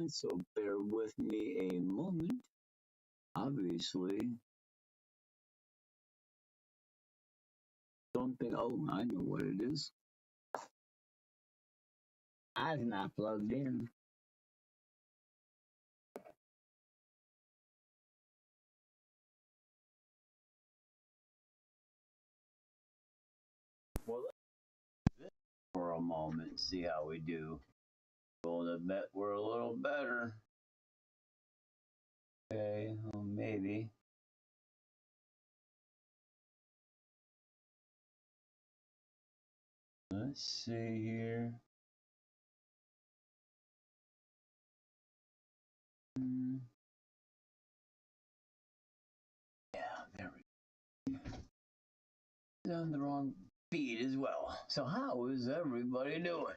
so bear with me a moment. Obviously, something. Oh, I know what it is. I've not plugged in. Well, let's for a moment, see how we do. Well, I bet we're a little better. Okay, well, maybe. Let's see here. Yeah, there we go. On the wrong feed as well. So how is everybody doing?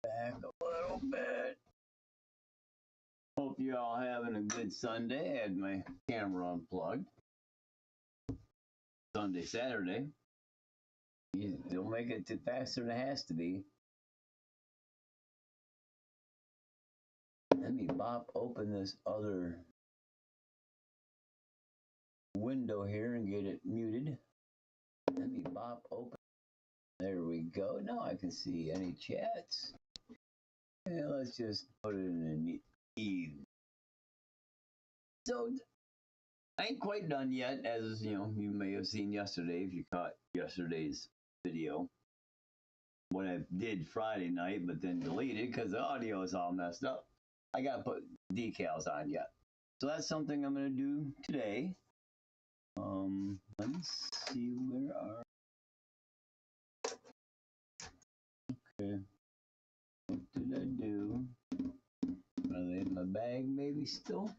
Back a little bit. Hope you all having a good Sunday. I had my camera unplugged. Sunday, Saturday. You don't make it too faster than it has to be. Let me open this other window here and get it muted. Let me open. There we go. Now I can see any chats. Yeah, let's just put it in an So I ain't quite done yet, as you know, you may have seen yesterday if you caught yesterday's video. What I did Friday night, but then deleted because the audio is all messed up. I gotta put decals on yet. So that's something I'm gonna do today. Let me see where are. Okay. What did I do? Are they in my bag maybe still?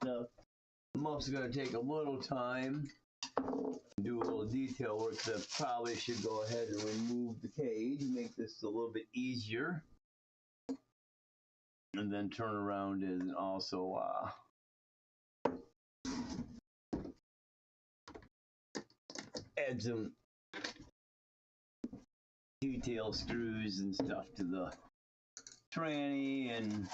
Stuff. I'm also going to take a little time, do a little detail work, so I probably should go ahead and remove the cage, make this a little bit easier, and then turn around and also add some detail screws and stuff to the tranny and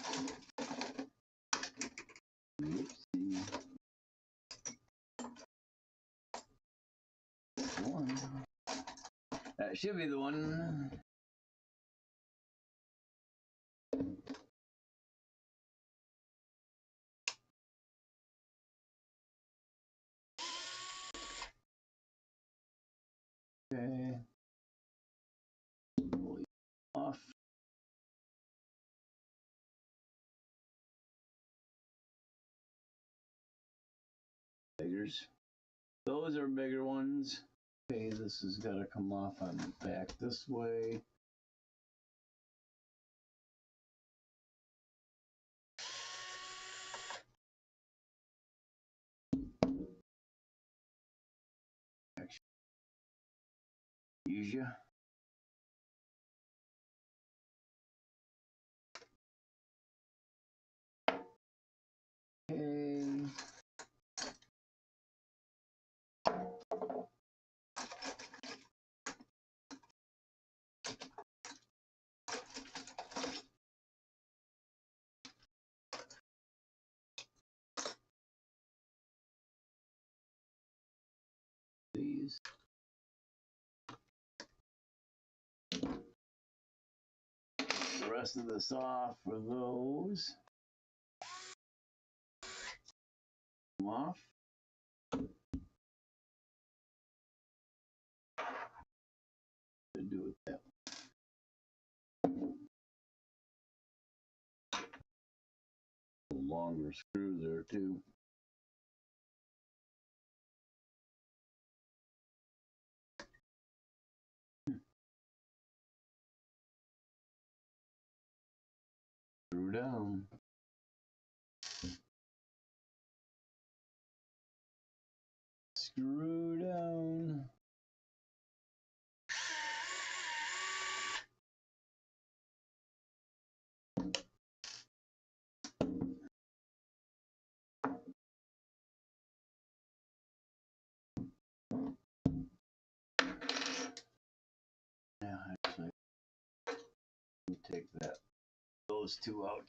one. That should be the one. Okay. Off. Figures. Those are bigger ones. Okay, this has got to come off on the back this way. Use you. Okay. These. The rest of this off for those. Off. To do it that way. A longer screw there too. Screw down. Screw down. Now, actually, let me take those two out.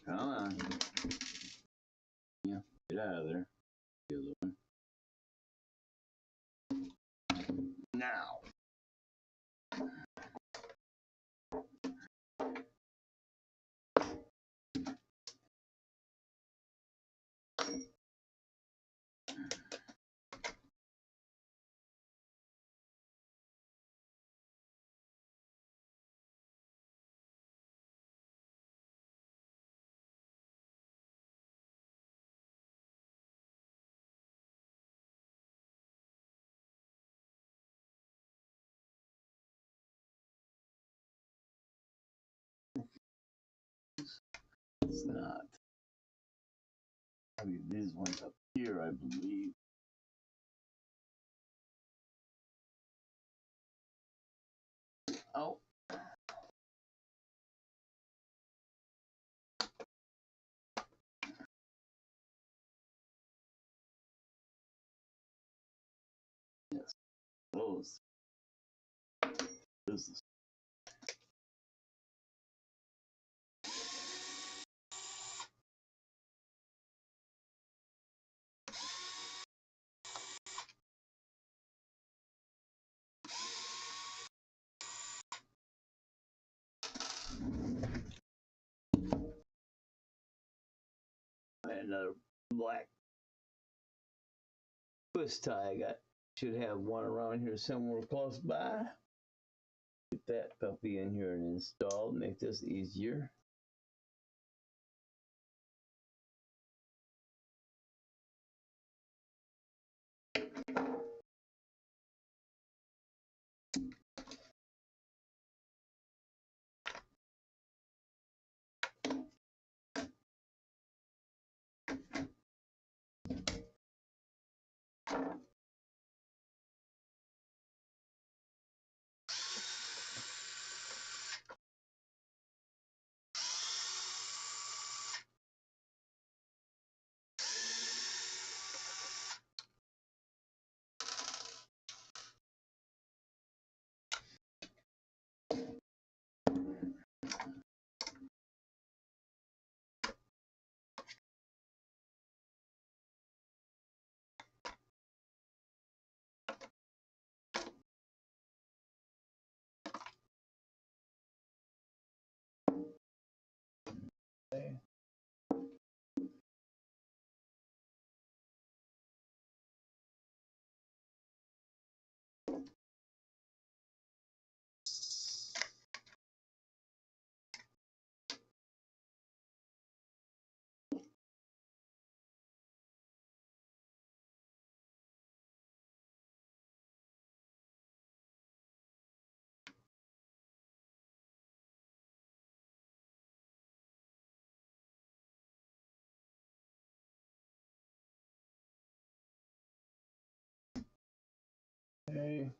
Come on. Yeah, get out of there. Now. It's not. I mean, these ones up here, I believe. Oh. Yes. Those. This is. Another black twist tie I got. Should have one around here somewhere close by. Get that puppy in here and installed. Make this easier. Okay.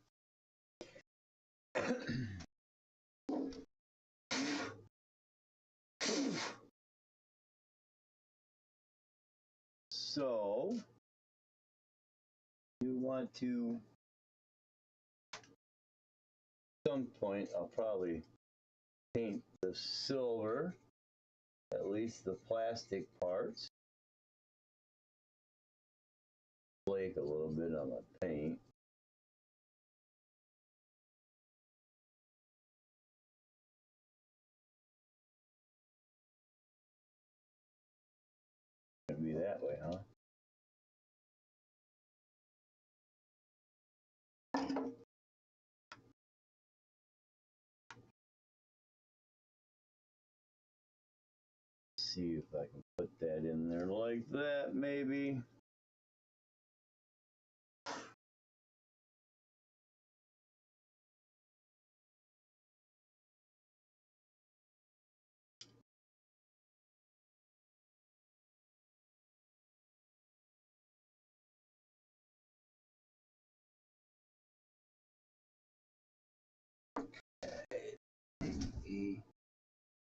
So you want to, at some point, I'll probably paint the silver, at least the plastic parts. Flake a little bit on the paint. It'd be that way, huh? See if I can put that in there like that, maybe.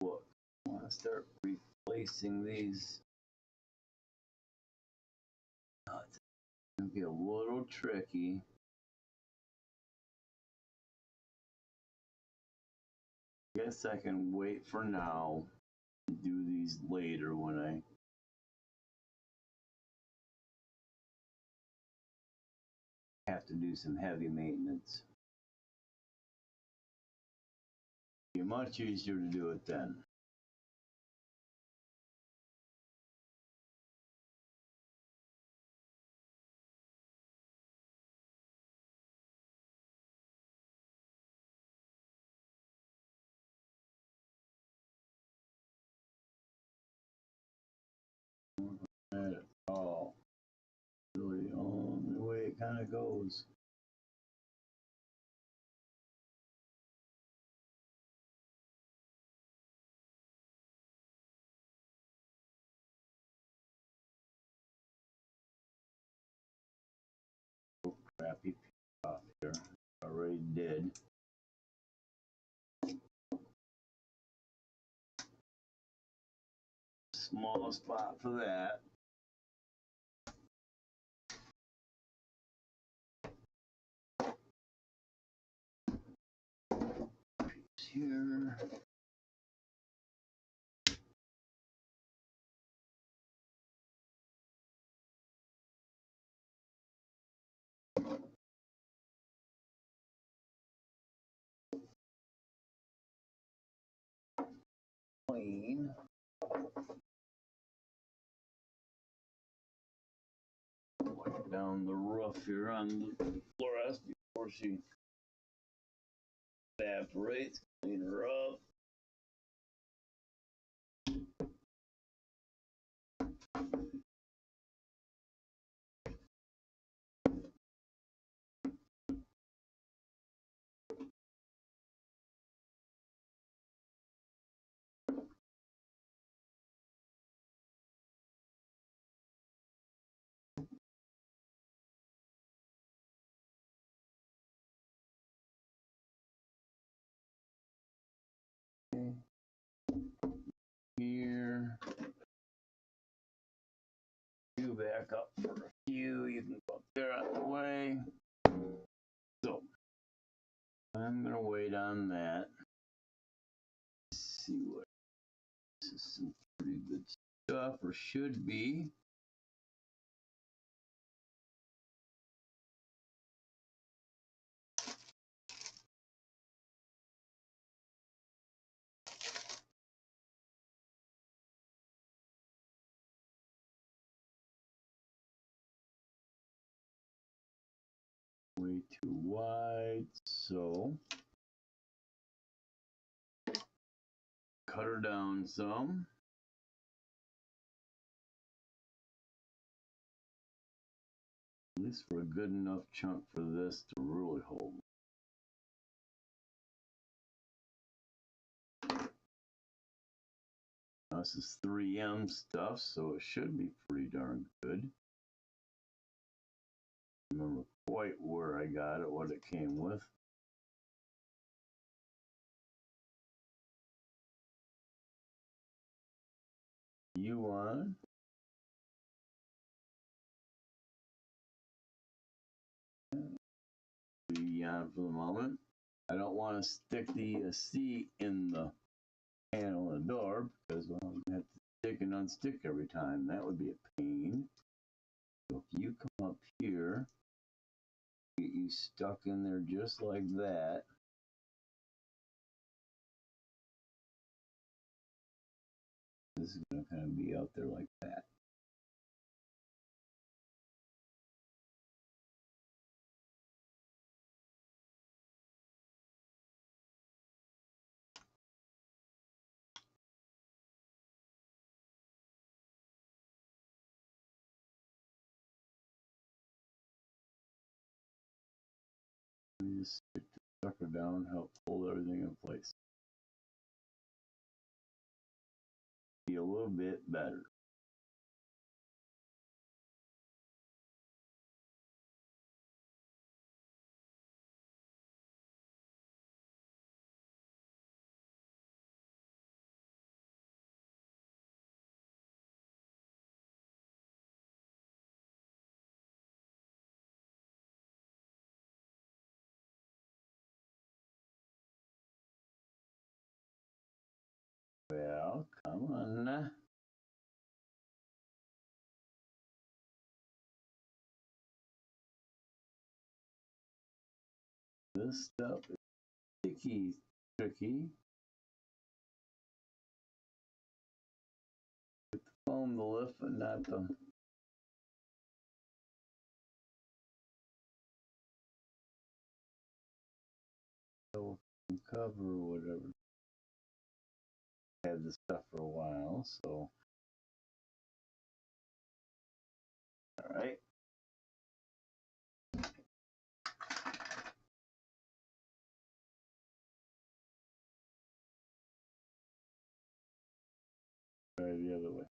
Look, I want to start replacing these. It's going to be a little tricky. Guess I can wait for now and do these later when I have to do some heavy maintenance. It'd be much easier to do it then. Oh, really the only way it kind of goes. Crappy off here. Already did. Small spot for that. Here. Clean. Wipe down the roof here on the fluorescent before she evaporates. Clean her up. Here. You back up for a few. You can go up there out of the way. So I'm gonna wait on that. See what this is, some pretty good stuff, or should be. Way too wide, so cut her down some. At least for a good enough chunk for this to really hold. Now, this is 3M stuff, so it should be pretty darn good. I don't remember quite where I got it, what it came with. U1. on for the moment. I don't want to stick the C in the panel of the door because well, I'm going to have to stick and unstick every time. That would be a pain. So if you come up here, get you stuck in there just like that. This is going to kind of be out there like that. Just stick the sucker down, help hold everything in place. Be a little bit better. Well, come on. This stuff is sticky, tricky. Get the foam to lift, but not the cover or whatever. I had this stuff for a while, so all right. Try the other way.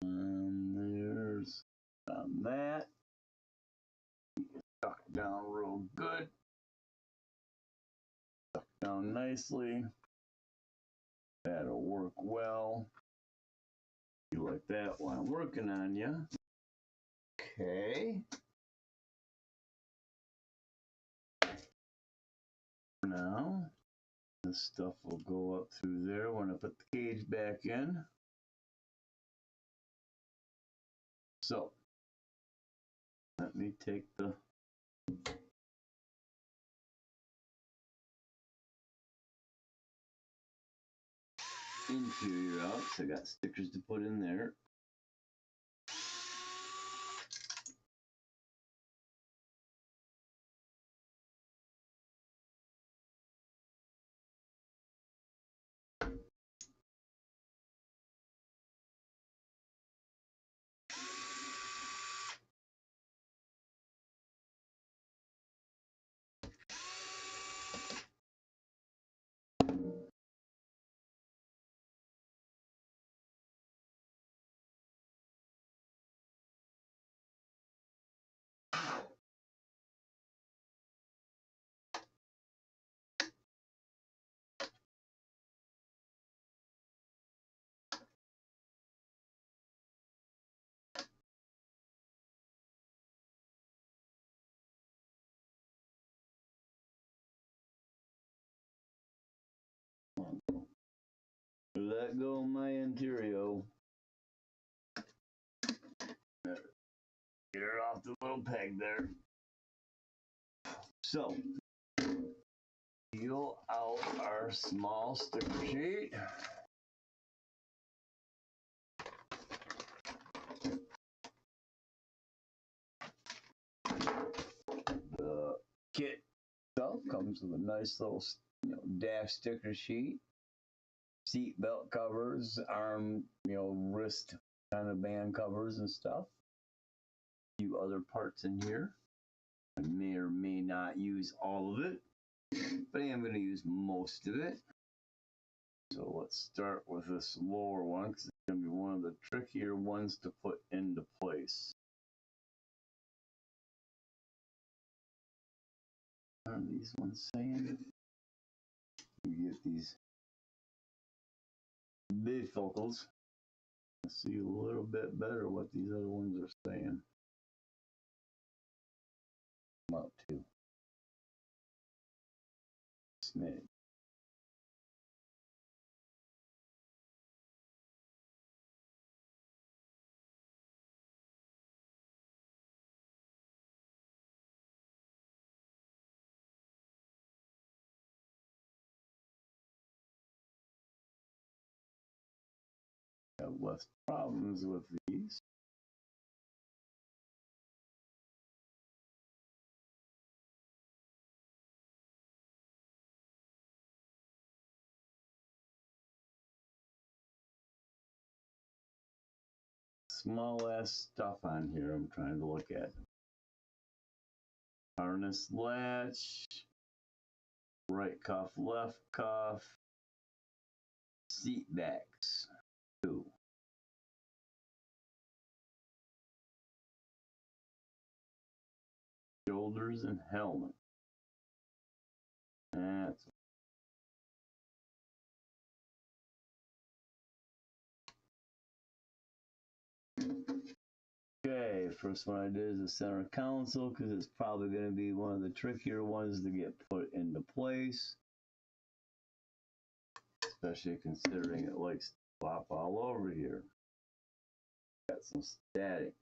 And there's that. Tuck down real good. Tuck down nicely. That'll work well. You like that while I'm working on you. Okay. Now, this stuff will go up through there when I put the cage back in. So, let me take the interior out, so I got stickers to put in there. Let go of my interior. Get her off the little peg there. So, peel out our small sticker sheet. The kit itself comes with a nice little dash sticker sheet. seat belt covers, arm, wrist kind of band covers and stuff. A few other parts in here. I may or may not use all of it, but I am going to use most of it. So let's start with this lower one because it's going to be one of the trickier ones to put into place. What are these ones saying? We get these bifocals. Let's see a little bit better what these other ones are saying. Come up to smidge. Have less problems with these. Small ass stuff on here I'm trying to look at. Harness latch, right cuff, left cuff, seat backs, 2. Shoulders and helmet. That's okay. First one I did is the center console because it's probably going to be one of the trickier ones to get put into place, especially considering it likes to flop all over here. Got some static.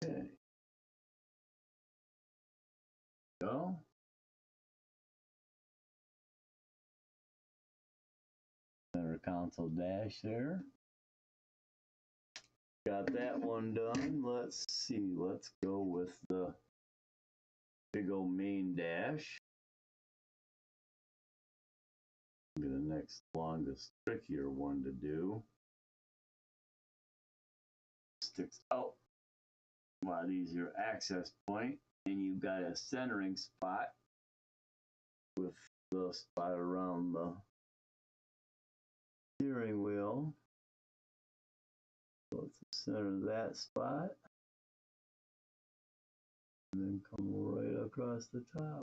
Okay. Go. Center console dash there. Got that one done. Let's see. Let's go with the big old main dash. Be the next longest, trickier one to do. Sticks out a lot easier access point, and you've got a centering spot with the spot around the steering wheel. So let's center that spot, and then come right across the top.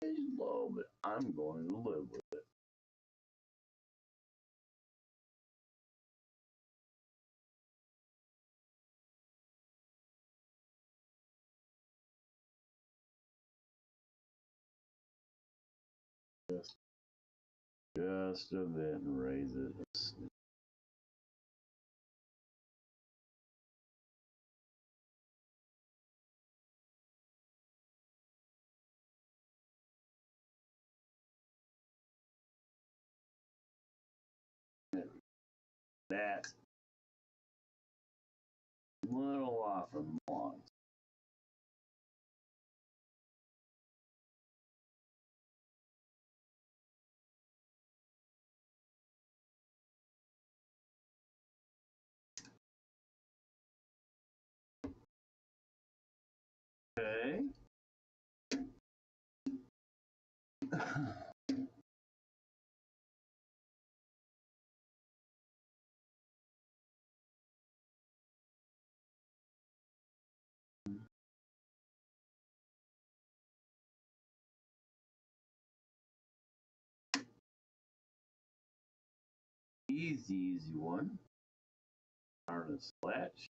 Little low, but I'm going to live with it. Just a bit and raise it. That's a little off from long. Easy one. Harness latch.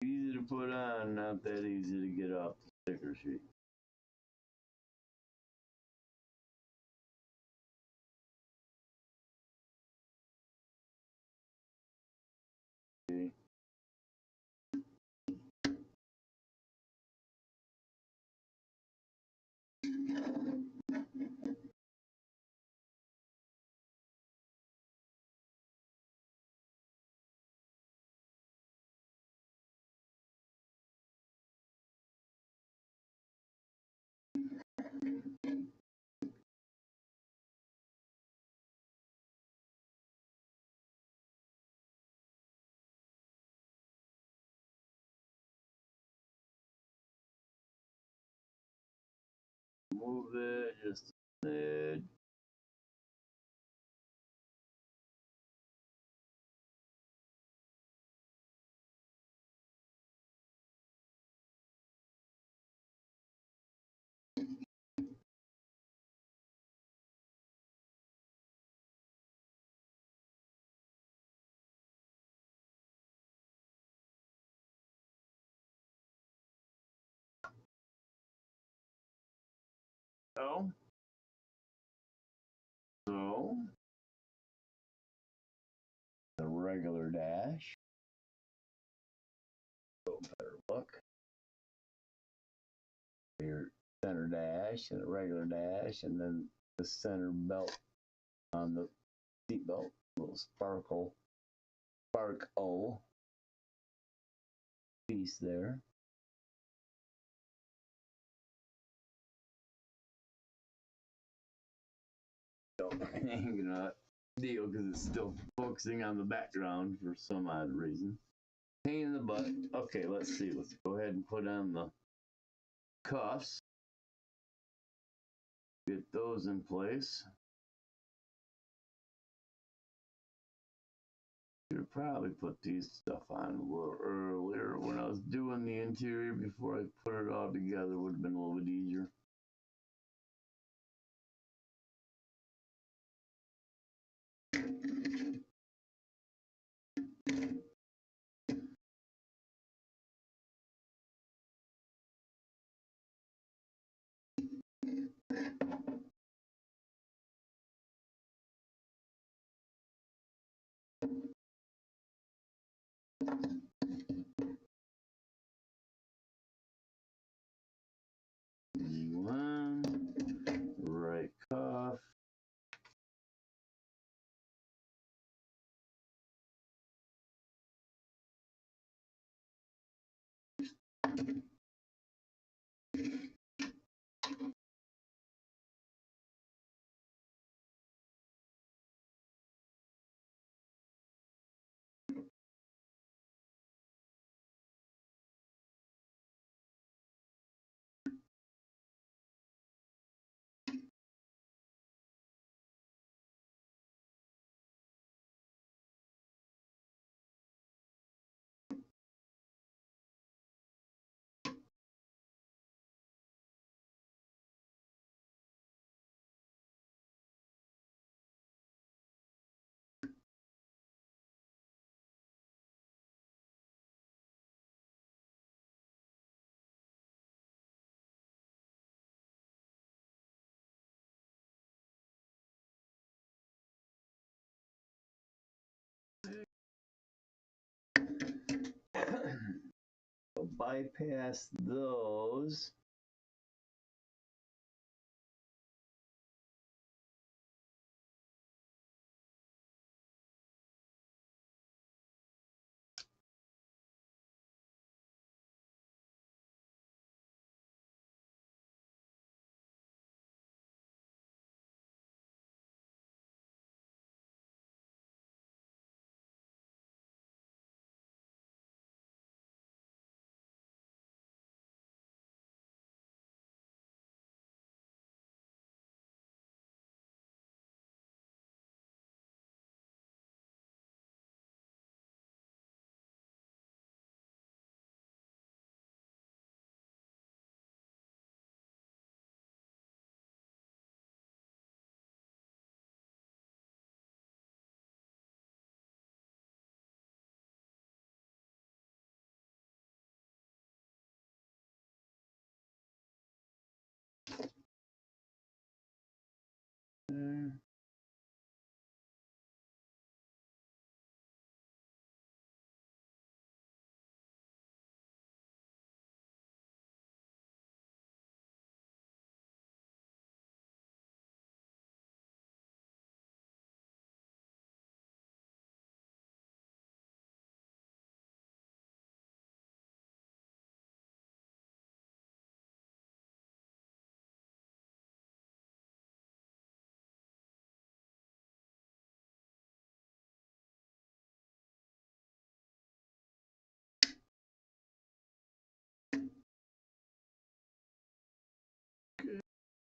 Easy to put on, not that easy to get off the sticker sheet. Okay. Move it just a bit. So the regular dash. Better look. Your center dash and a regular dash, and then the center belt on the seat belt, little spark O piece there. Ain't gonna deal because it's still focusing on the background for some odd reason. Pain in the butt. Okay, let's see. Let's go ahead and put on the cuffs. Get those in place. Should probably put these stuff on a little earlier when I was doing the interior before I put it all together. Would have been a little bit easier. One, right cuff. Bypass those. there.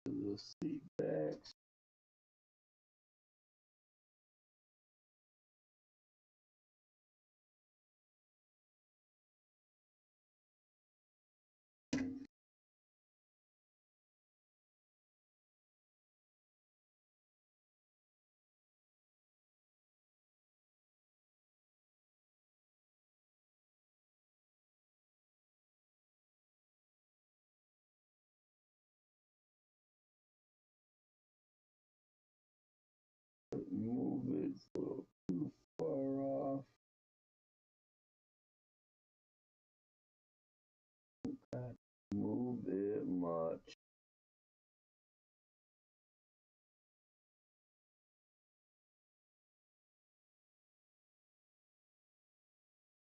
Little seat backs. Move it a little too far off. Not move it much.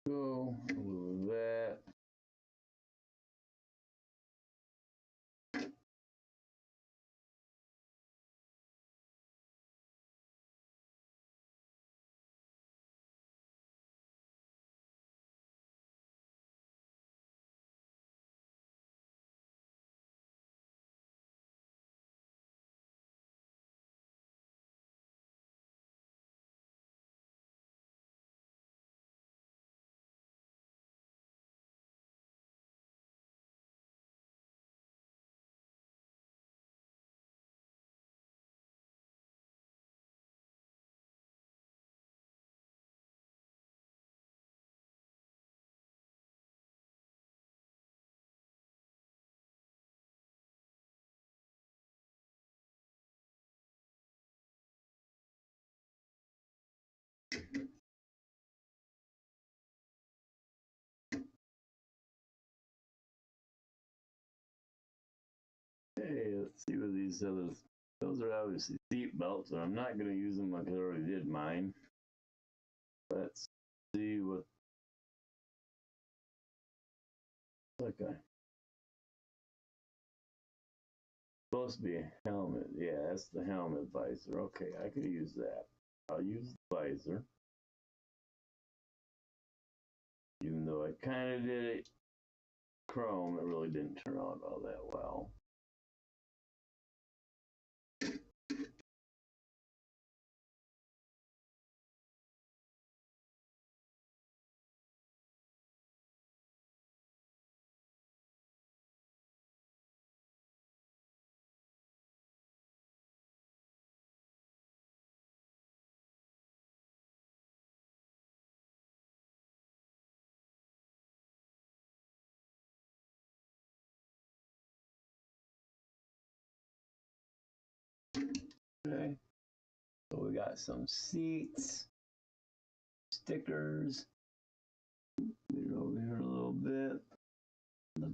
Go with that. Hey, let's see what these others. Those are obviously seat belts, and I'm not going to use them because I already did mine. Let's see what. Okay. Supposed to be a helmet. Yeah, that's the helmet visor. Okay, I could use that. I'll use the visor. Even though I kind of did it chrome, it really didn't turn out all that well. Okay, so we got some seats, stickers. Get it over here a little bit. The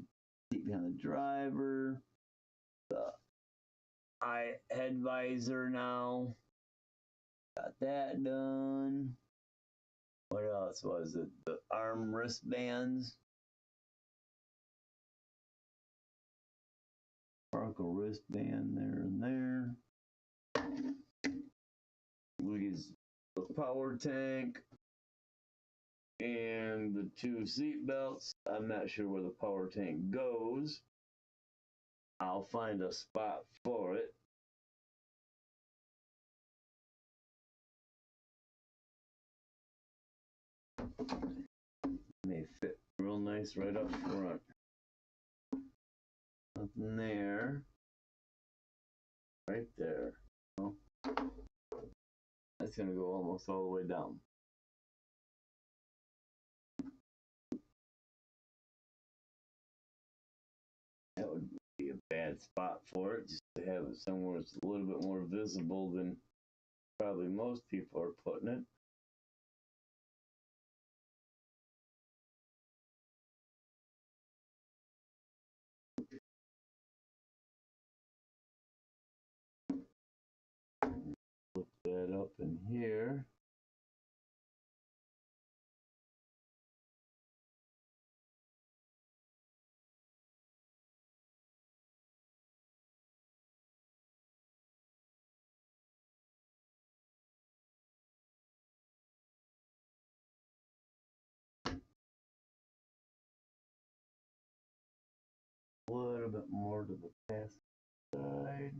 seat behind the driver. The head visor now. Got that done. What else was it? The arm wristbands. Sparkle wristband there and there. These the power tank and the two seat belts. I'm not sure where the power tank goes. I'll find a spot for it. May fit real nice right up front. Nothing there. Right there. Oh. That's gonna go almost all the way down. That would be a bad bad spot for it, just to have it somewhere it's a little bit more visible than probably most people are putting it. Flip that up in here. A little bit more to the past side.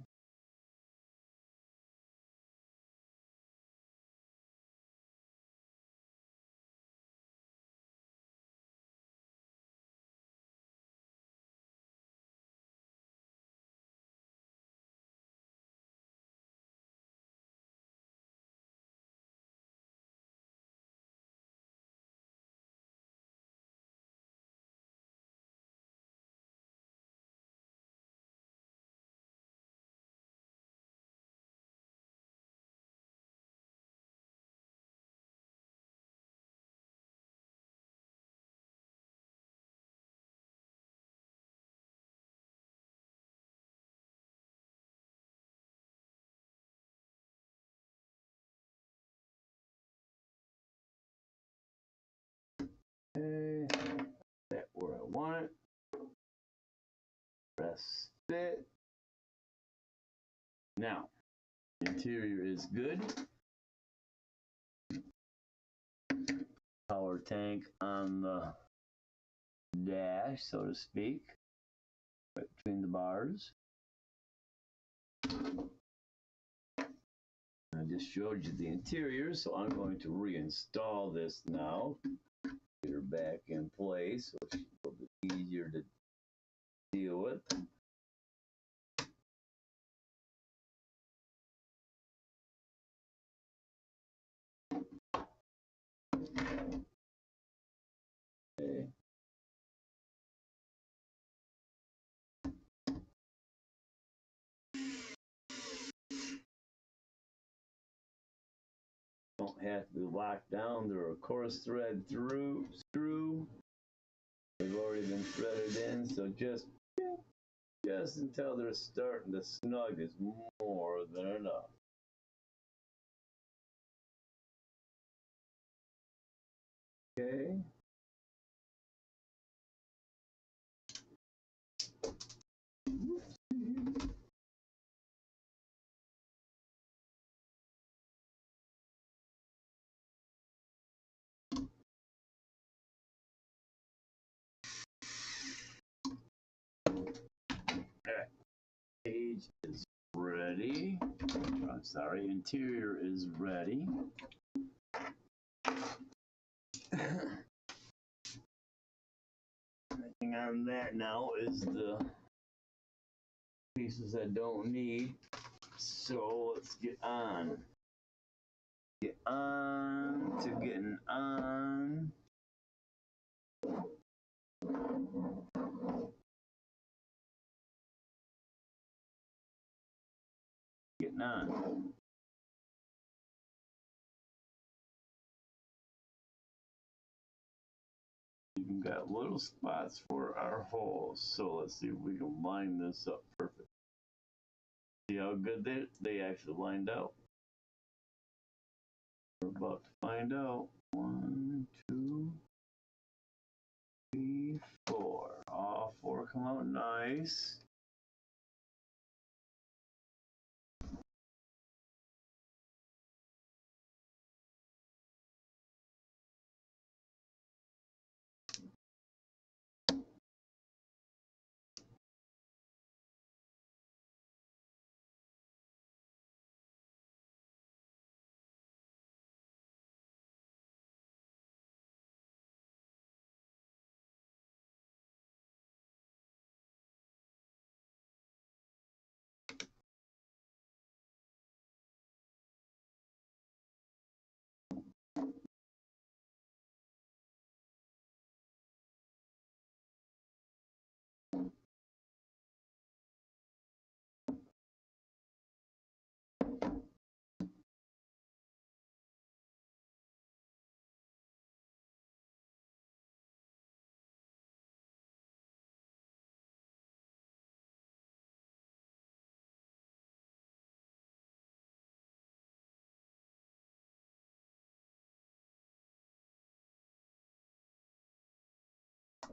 Okay, that where I want it. Press fit. Now, interior is good. Power tank on the dash, so to speak, right between the bars. I just showed you the interior, so I'm going to reinstall this now. Get her back in place, so it's a little bit easier to deal with. Okay. Don't have to be locked down. They're a coarse thread screw. They've already been threaded in, so just until they're starting to snug is more than enough. Okay. Page is ready. I'm sorry, interior is ready. Thing on that now is the pieces I don't need. So let's get on. Get on to getting on. Getting on. Even got little spots for our holes. So let's see if we can line this up perfect. See how good they actually lined out. We're about to find out. 1, 2, 3, 4. All 4 come out nice.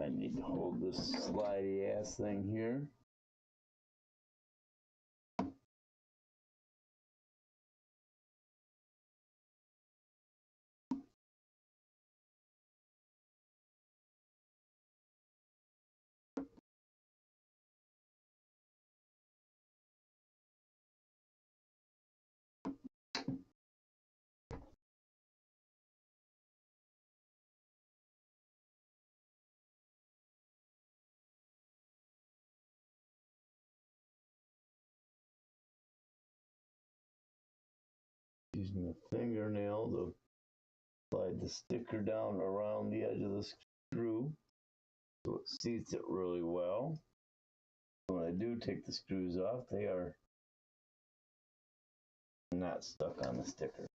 I need to hold this slidey ass thing here. Using a fingernail to slide the sticker down around the edge of the screw so it seats it really well. When I do take the screws off, they are not stuck on the sticker.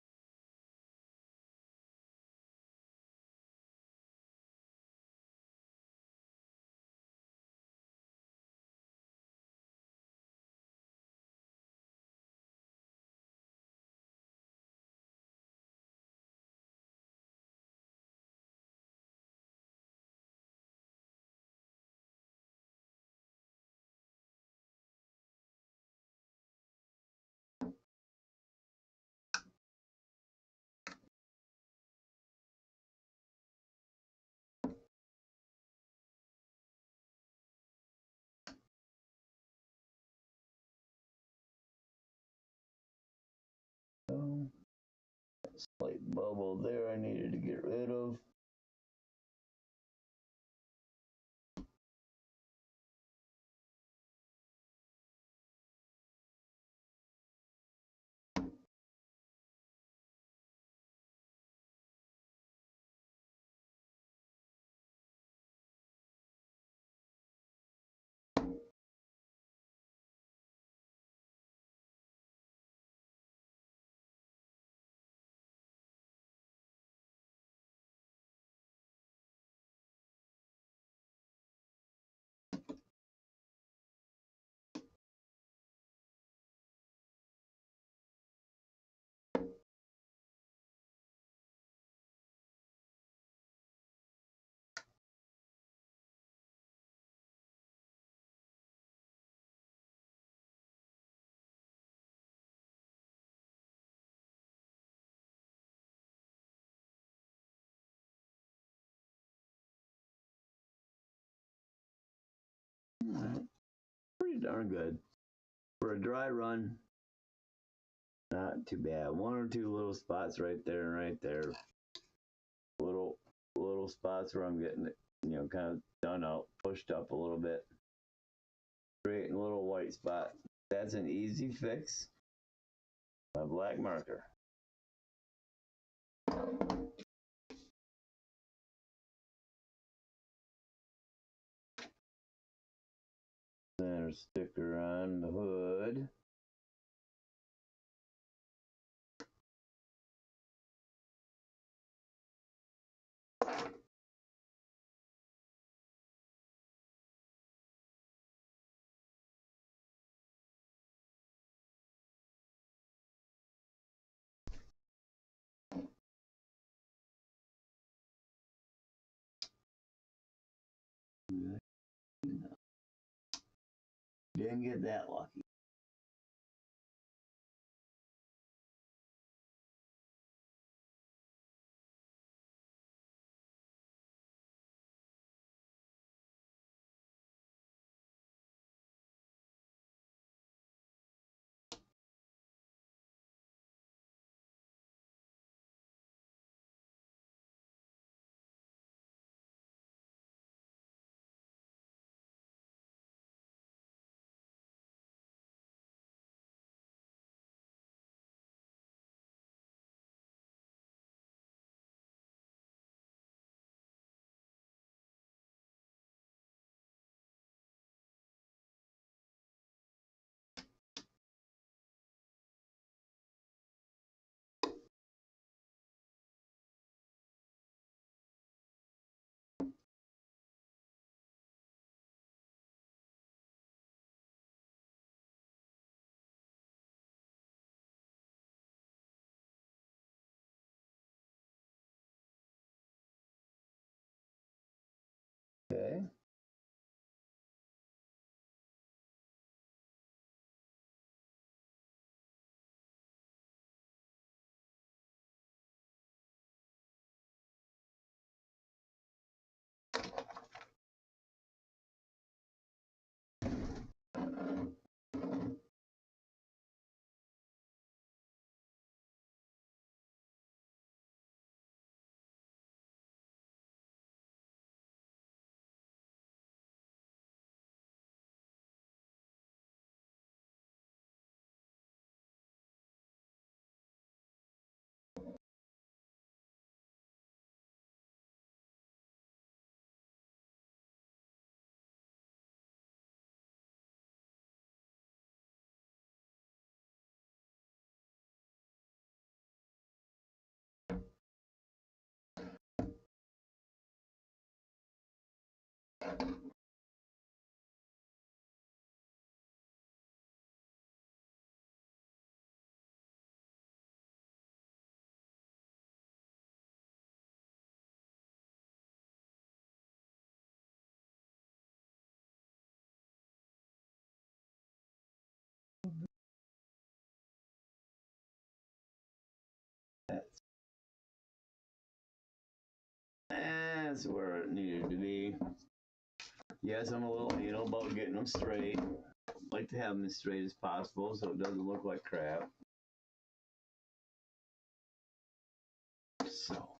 So, slight bubble there I needed to get rid of. All right. Pretty darn good. For a dry run, not too bad. One or two little spots right there and right there. Little spots where I'm getting it, kind of done out, pushed up a little bit. Creating little white spots. That's an easy fix. A black marker. Center sticker on the hood. Didn't get that lucky. That's where it needed to be. Yes, I'm a little anal about getting them straight. I like to have them as straight as possible so it doesn't look like crap. So.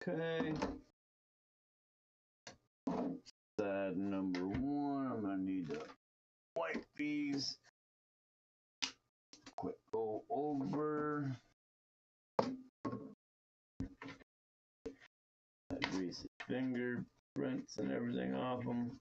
Okay. Side number 1, I'm gonna need to wipe these. Quick go over. Grease fingerprints and everything off them.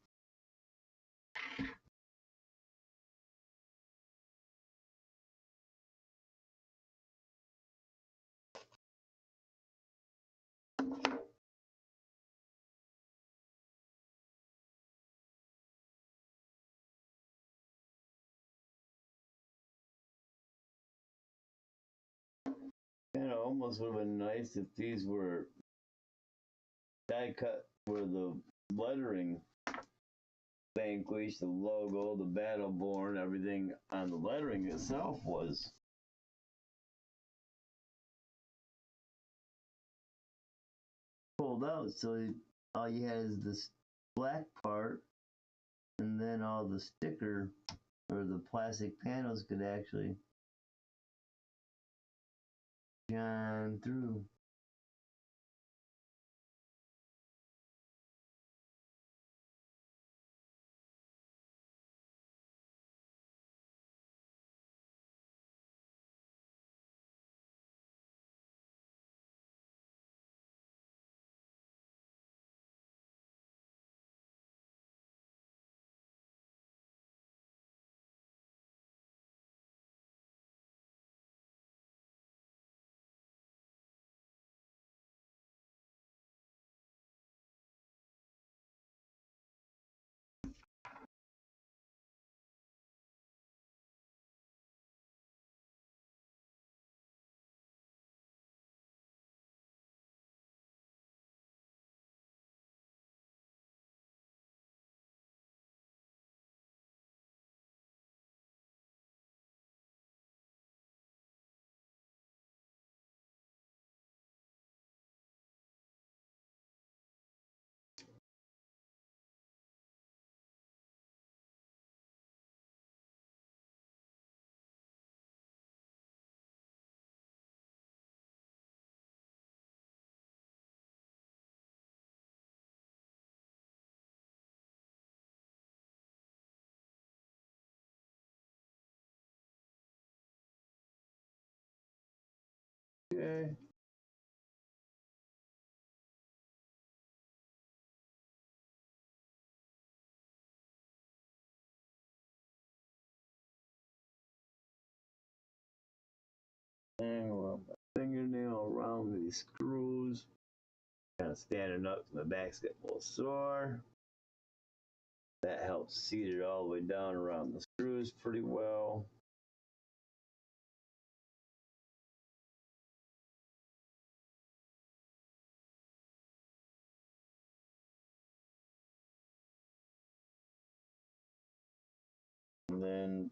And it almost would have been nice if these were die cut where the lettering Vanquish, the logo, the Battleborn, everything on the lettering itself was pulled out. So all you had is this black part, and then all the sticker or the plastic panels could actually shine through. Okay. And my fingernail around these screws. Kind of standing up, my back's getting a little sore. That helps seat it all the way down around the screws pretty well. And then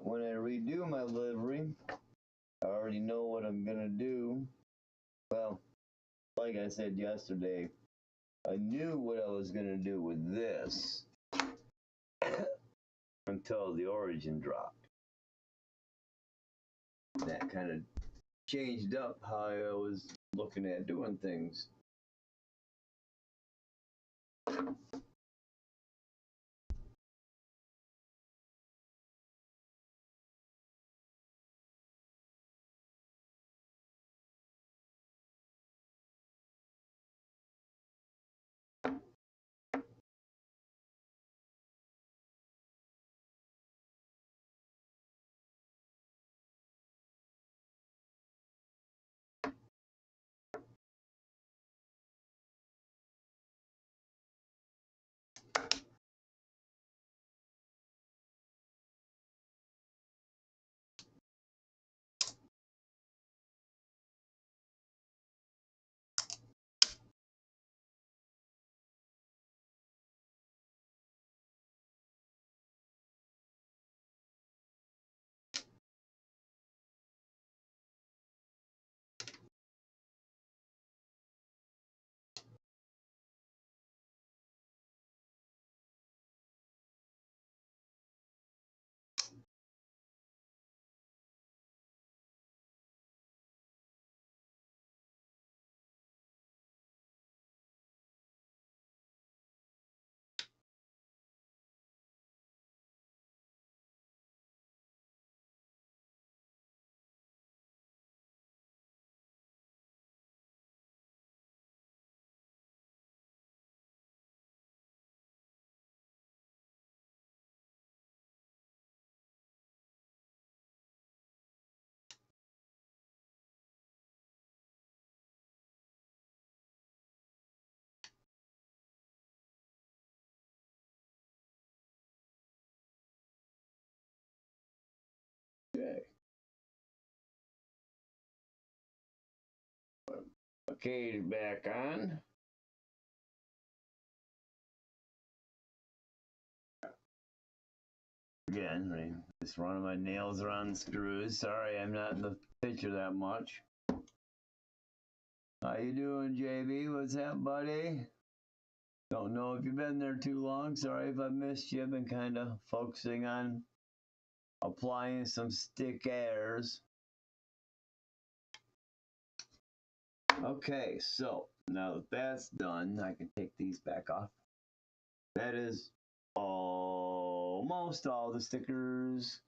when I redo my livery, I already know what I'm gonna do. Well, like I said yesterday, I knew what I was gonna do with this until the origin dropped. That kind of changed up how I was looking at doing things. Okay. Okay, back on. Again, just running my nails around the screws. Sorry, I'm not in the picture that much. How you doing, JB? What's up, buddy? Don't know if you've been there too long. Sorry if I missed you. I've been kind of focusing on applying some stick airs. Okay, so now that that's done, I can take these back off. That is almost all the stickers.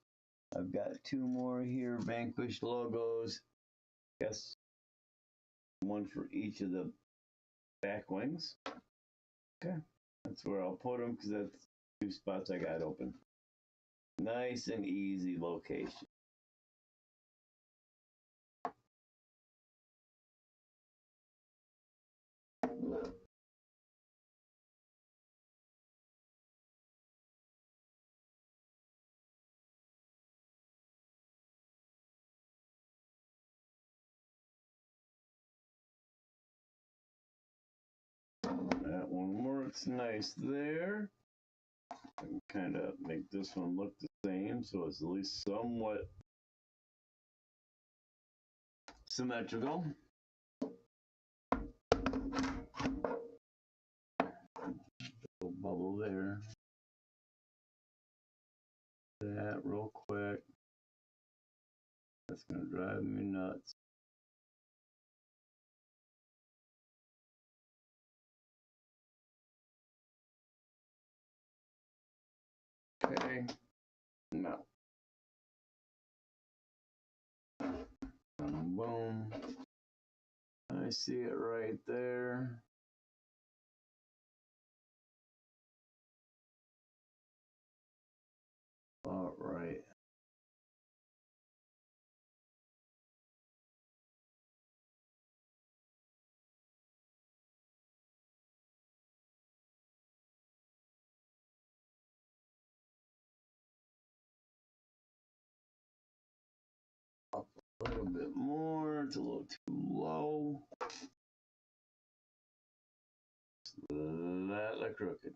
I've got two more here, Vanquish logos. Guess one for each of the back wings. Okay, that's where I'll put them because that's two spots I got open. Nice and easy location. That one works nice there. I can kind of make this one look the same so it's at least somewhat symmetrical. Little bubble there. That real quick. That's gonna drive me nuts. Okay. No. Boom. I see it right there. All right. bit more. It's a little too low. Slightly crooked.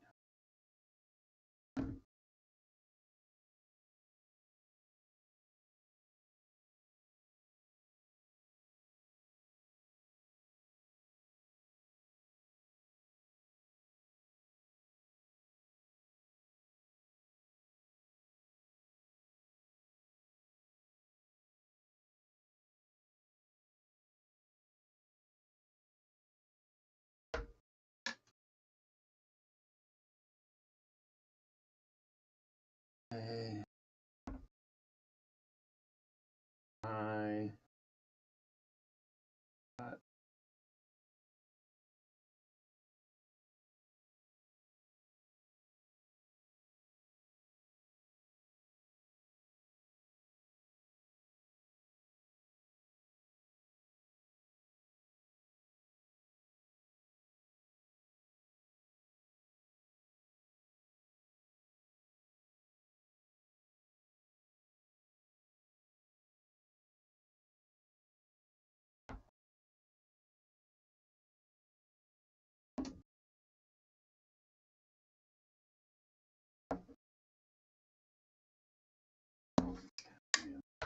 I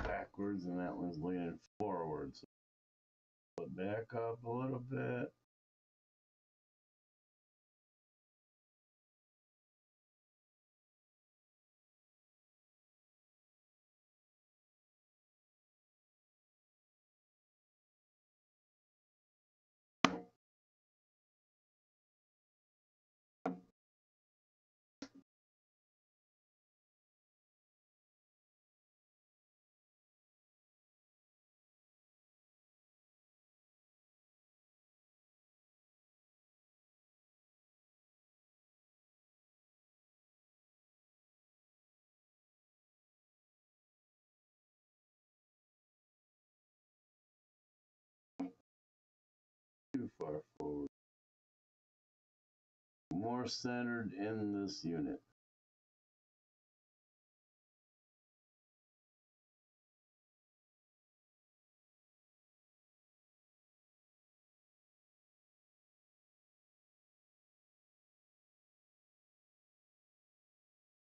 backwards, and that one's leaning forwards. Put back up a little bit. Too far forward. More centered in this unit.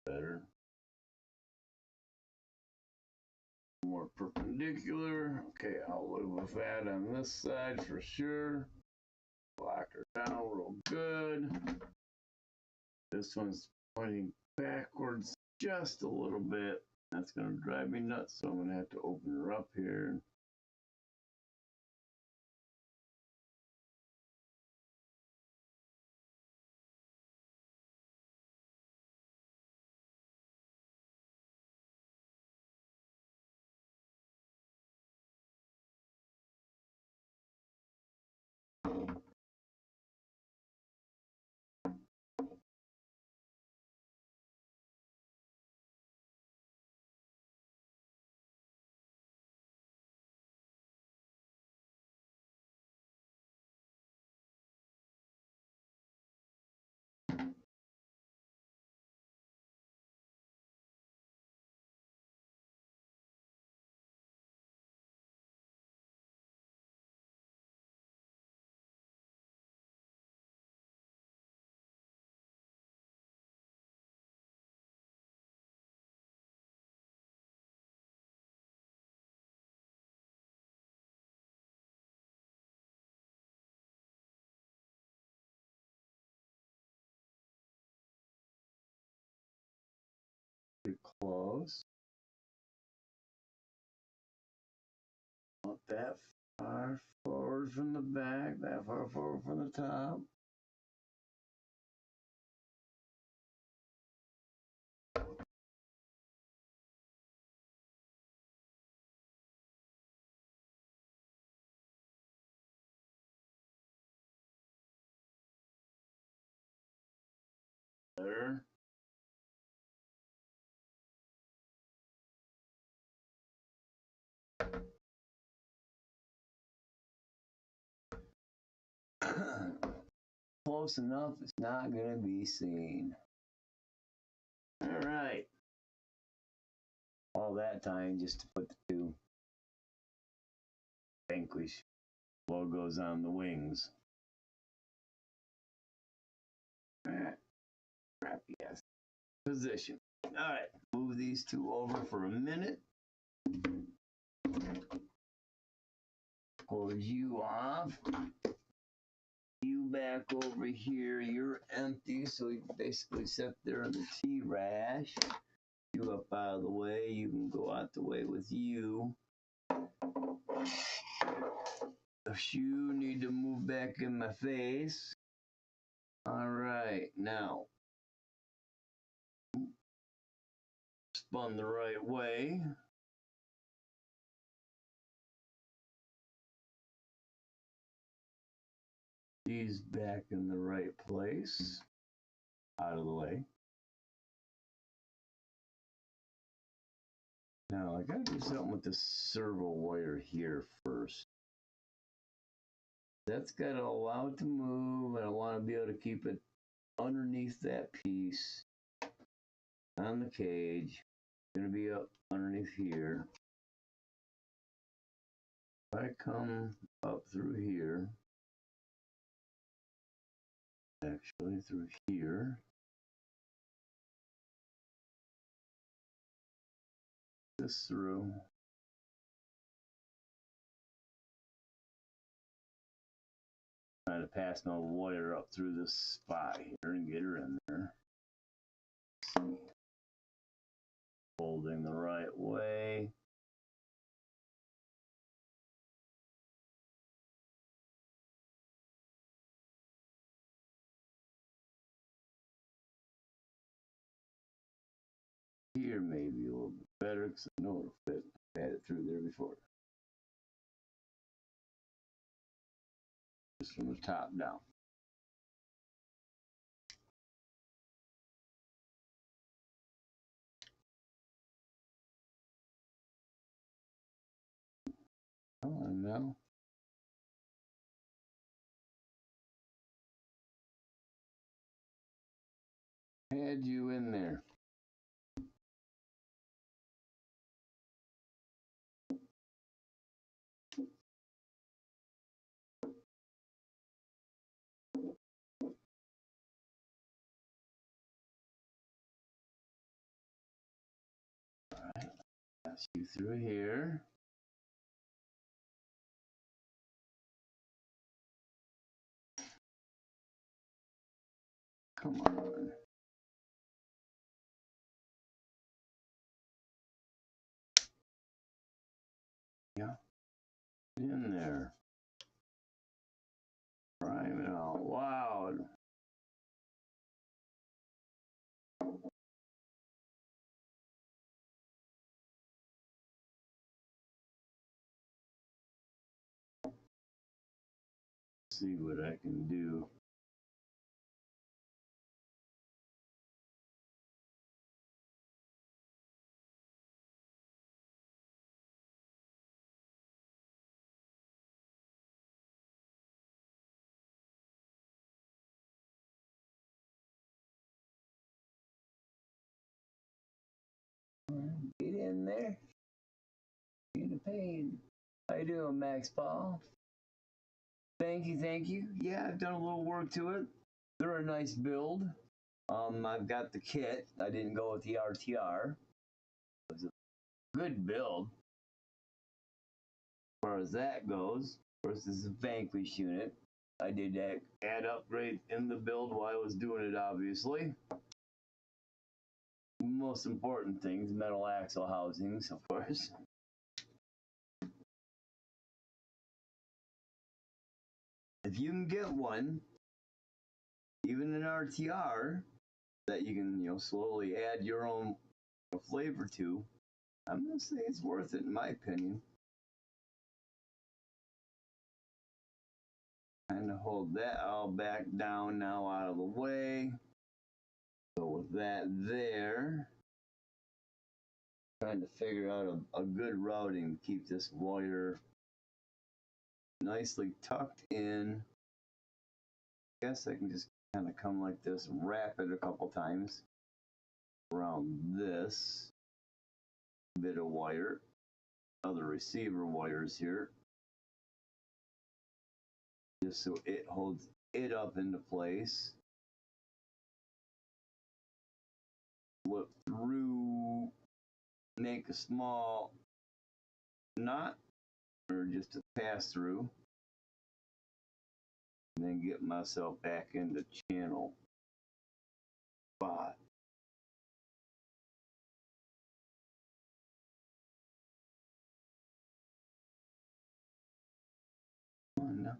Better. More perpendicular. Okay, I'll live with that on this side for sure. Lock her down real good. This one's pointing backwards just a little bit. That's going to drive me nuts, so I'm going to have to open her up here. Pretty close. Not that far forward from the back, that far forward from the top. There. Close enough, it's not going to be seen. All right. All that time just to put the two Vanquish logos on the wings. Alright, crappy ass position. Alright, move these two over for a minute. Close you off. You back over here. You're empty, so you basically sit there in the T-rash. You up out of the way. You can go out the way with you. The shoe need to move back in my face. All right, now spun the right way. These back in the right place. Out of the way. Now I gotta do something with the servo wire here first. That's gotta allow it to move, and I want to be able to keep it underneath that piece on the cage. It's gonna be up underneath here. If I come up through here, actually through here, this through. Trying to pass my wire up through this spot here and get her in there. Holding the right way. Here maybe a little bit better because I know it'll fit. I had it through there before. Just from the top down. Come on now. Had you in there. Alright, pass you through here. Come on. Yeah. Get in there. Prime it out loud. See what I can do. Get in there. In the pain. How you doing, Max Paul? Thank you, thank you. Yeah, I've done a little work to it. They're a nice build. I've got the kit. I didn't go with the RTR. It was a good build. As far as that goes, of course, this is a Vanquish unit. I did add upgrade in the build while I was doing it, obviously. Most important things, metal axle housings, of course. If you can get one, even an RTR, that you can, slowly add your own flavor to, I'm gonna say it's worth it in my opinion. Kind of hold that all back down now out of the way. So with that there, trying to figure out a good routing to keep this wire nicely tucked in. I guess I can just kind of come like this and wrap it a couple times around this bit of wire. Other receiver wires here. just so it holds it up into place. Flip through, make a small knot or just a pass through, and then get myself back into channel 5. Come on now.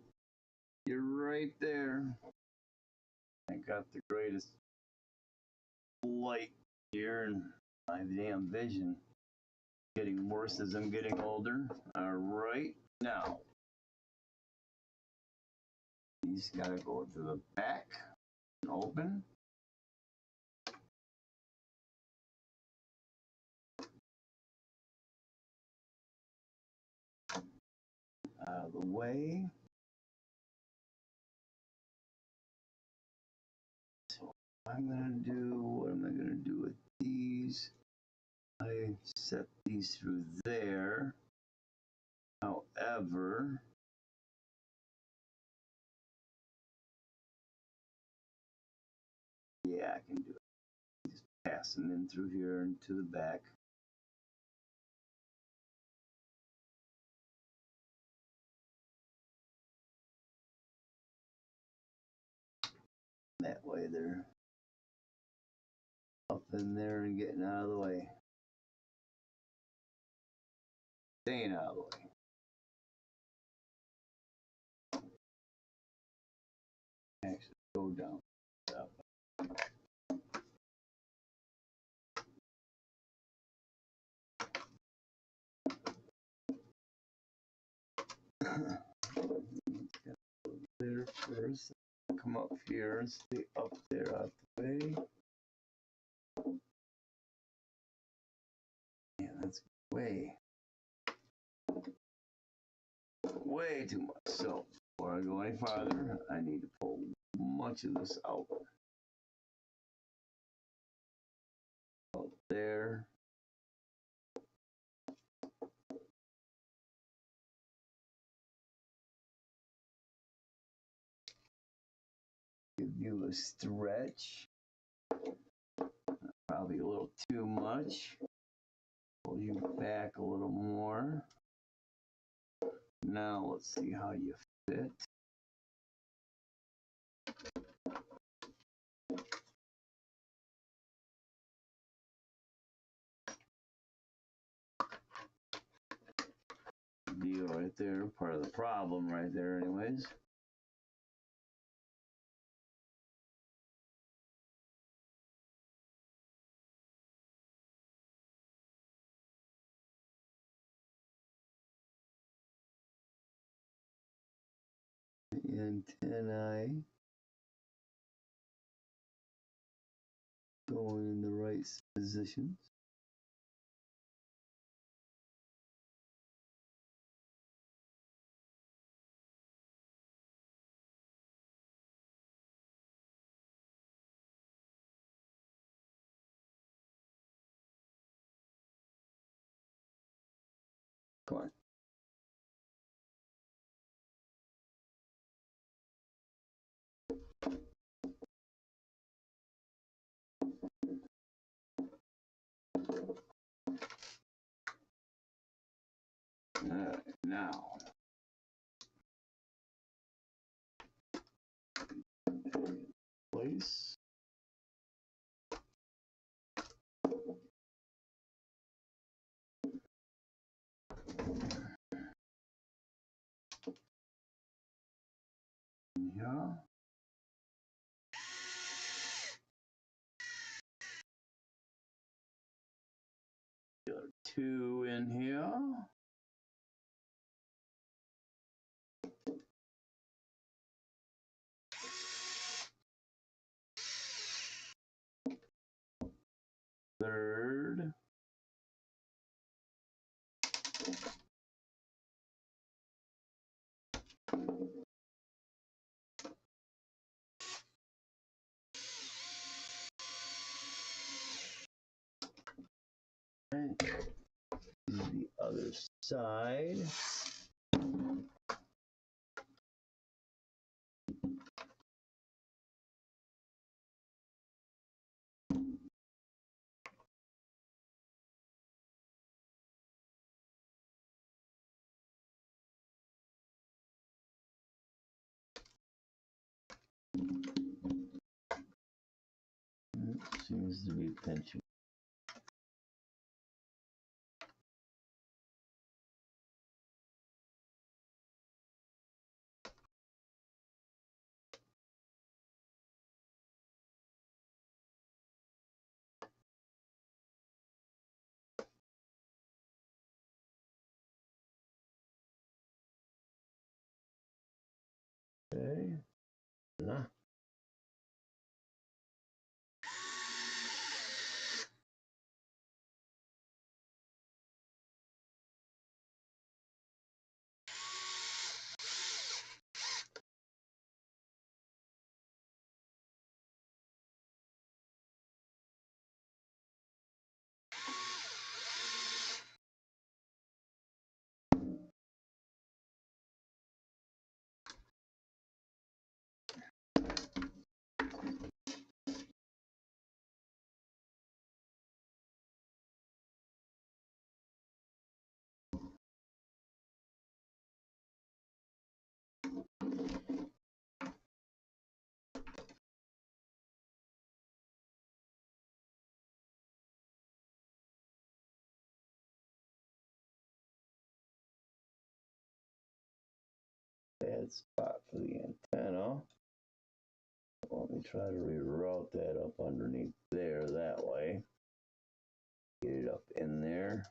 You're right there. I got the greatest light here and my damn vision getting worse as I'm getting older. All right, now these gotta go to the back and open. Out of the way. So what am I gonna do with these? I set these through there. However, yeah, I can do it. Just pass them in through here and to the back. That way they're up in there and getting out of the way. Staying out of the way. Actually, go down. Up. There first. Come up here and stay up there out the way. Yeah, that's way too much. So before I go any farther, I need to pull much of this out. Out there. Give you a stretch. Probably a little too much. Pull you back a little more. Now let's see how you fit. Deal right there, part of the problem right there anyways. Antennae going in the right positions. Come on. Now, place. Yeah. The other 2 in here. Third. And the other side. Seems to be pinching. Okay. Nah. Bad spot for the antenna. Let me try to reroute that up underneath there that way. Get it up in there.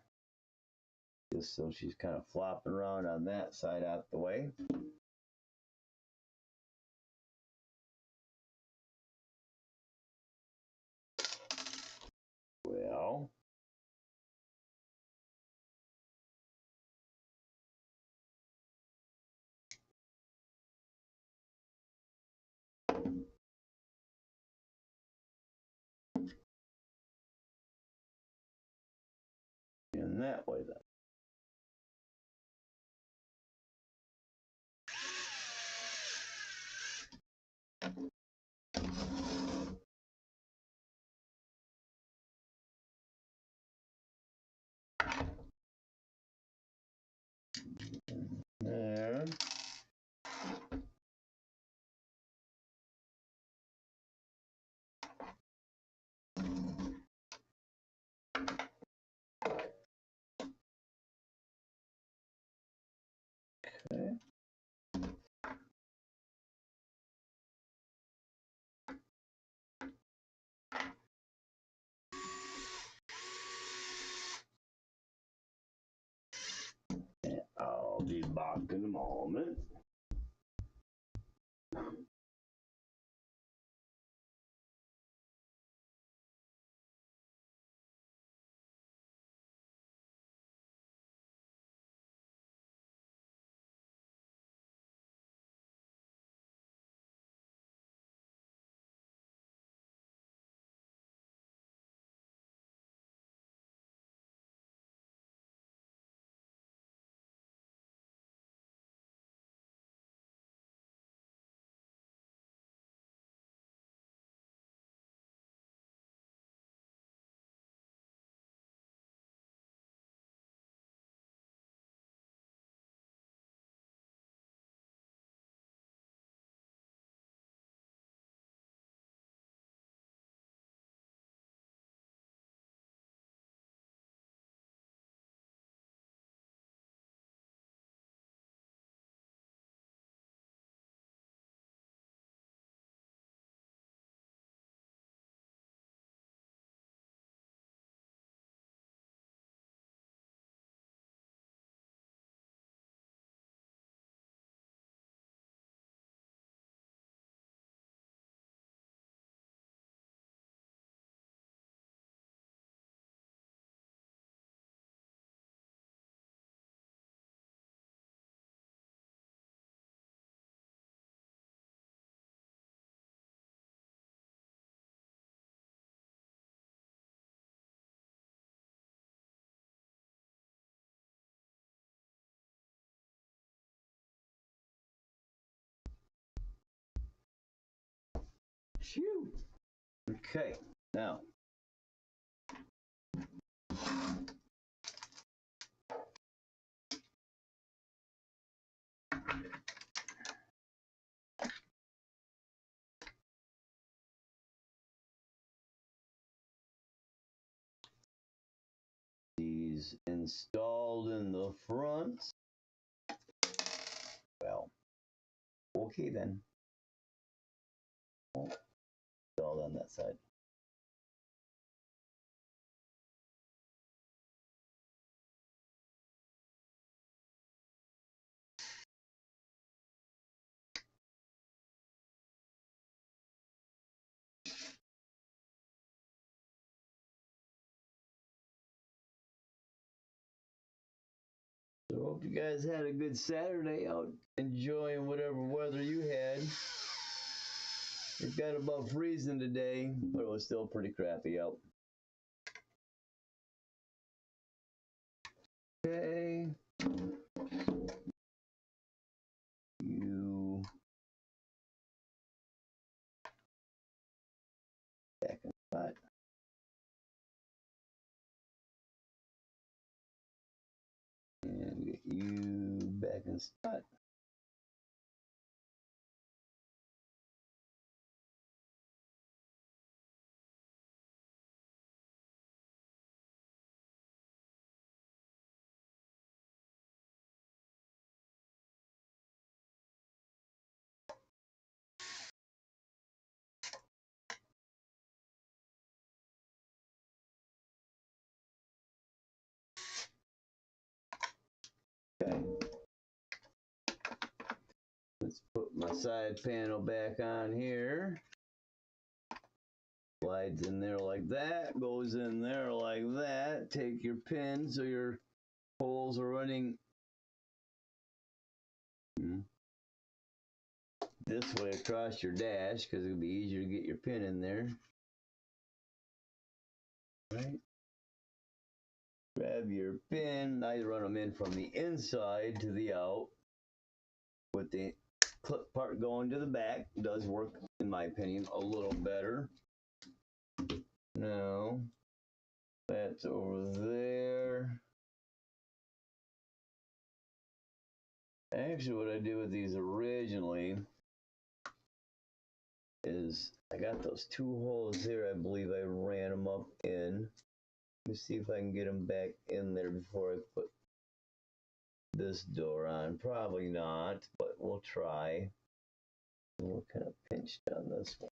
Just so she's kind of flopping around on that side out the way. Well, in that way then. There. Okay. And I'll be back in a moment. Phew. Okay, now. these installed in the front. Well, okay then. Oh, installed on that side. So hope you guys had a good Saturday out enjoying whatever weather you had. It got above freezing today, but it was still pretty crappy out. Okay. You back in spot. And get you back in spot. Okay. Let's put my side panel back on here. Slides in there like that, goes in there like that. Take your pin so your holes are running this way across your dash because it'll be easier to get your pin in there. Right. Grab your pin. I run them in from the inside to the out with the clip part going to the back. Does work, in my opinion, a little better. Now, that's over there. Actually, what I did with these originally is I got those two holes here. I believe I ran them up in. Let me see if I can get them back in there before I put this door on. Probably not, but we'll try. We're kind of pinched on this one.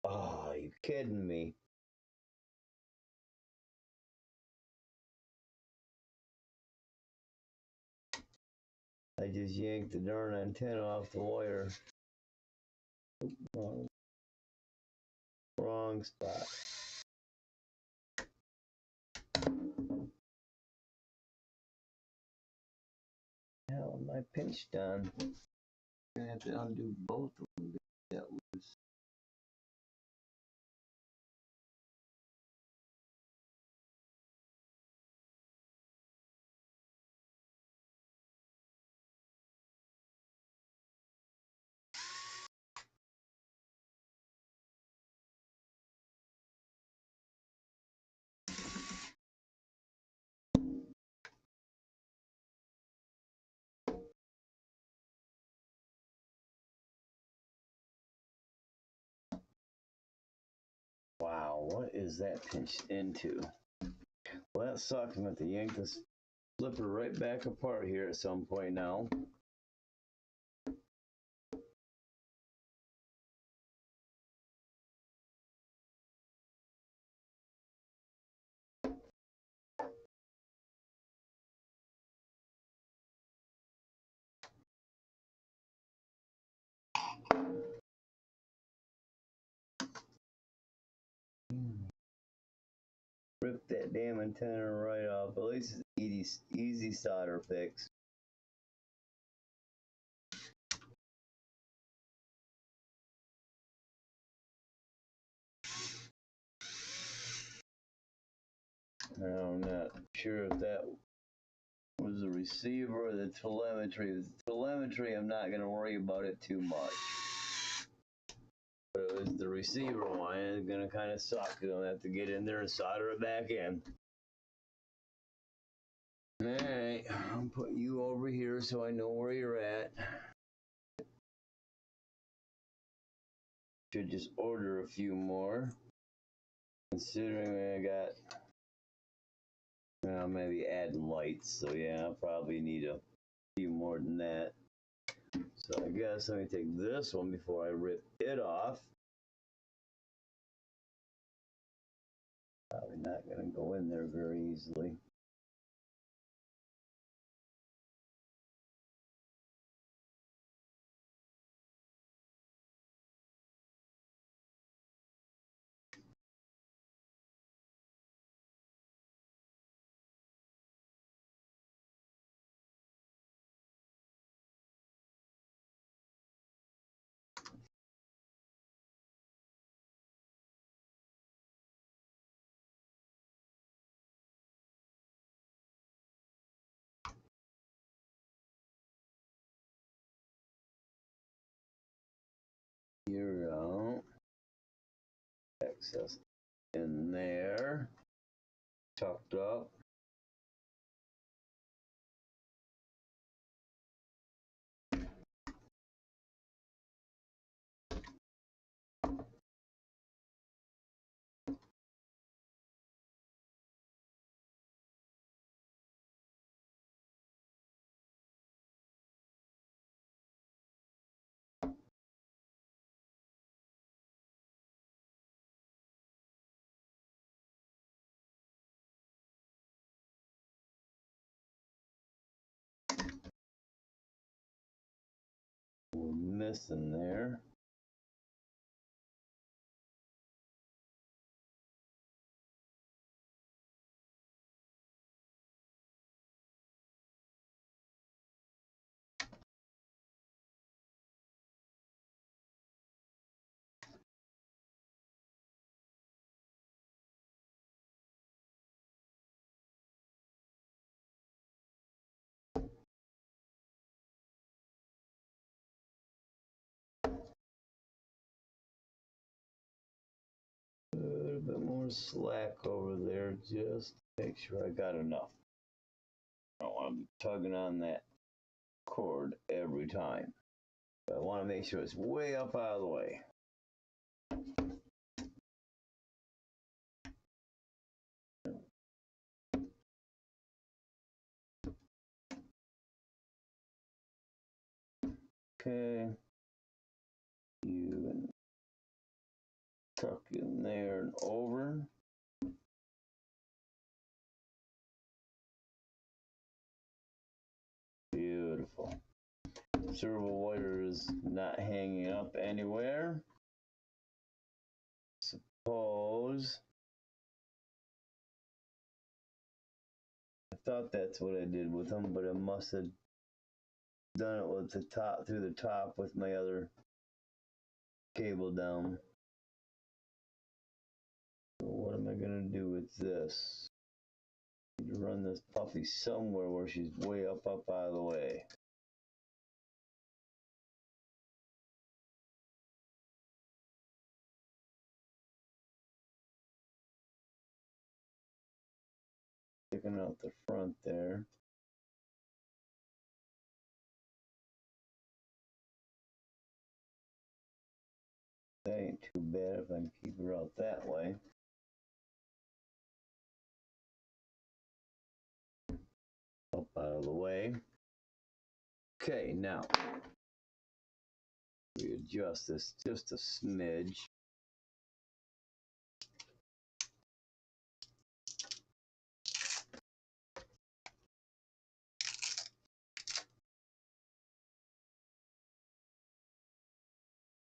Oh, are you kidding me? I just yanked the darn antenna off the wire. Wrong spot. Hell, am I pinched on? I'm gonna have to undo both of them to get that loose. Wow, what is that pinched into? Well, that sucks. I'm going to yank this flipper right back apart here at some point now. Rip that damn antenna right off. At least it's easy solder fix. I'm not sure if that was the receiver or the telemetry. The telemetry, I'm not going to worry about it too much. But it was the receiver one. It's going to kind of suck. I'm going to have to get in there and solder it back in. Alright, I'll put you over here so I know where you're at. Should just order a few more. Considering I got Maybe add lights. So yeah, I'll probably need a few more than that. So I guess let me take this one before I rip it off. Probably not going to go in there very easily. Here we go. Excess in there. Tucked up. We're missing there. A little bit more slack over there just to make sure I got enough. I don't want to be tugging on that cord every time. But I want to make sure it's way up out of the way. Okay. You tuck in there and over. Beautiful. Servo wire is not hanging up anywhere. Suppose. I thought that's what I did with them, but I must have done it with the top through the top with my other cable down. So what am I gonna do with this? I need to run this puppy somewhere where she's way up out of the way. Sticking out the front there. That ain't too bad if I can keep her out that way. Up out of the way. Okay, now readjust this just a smidge.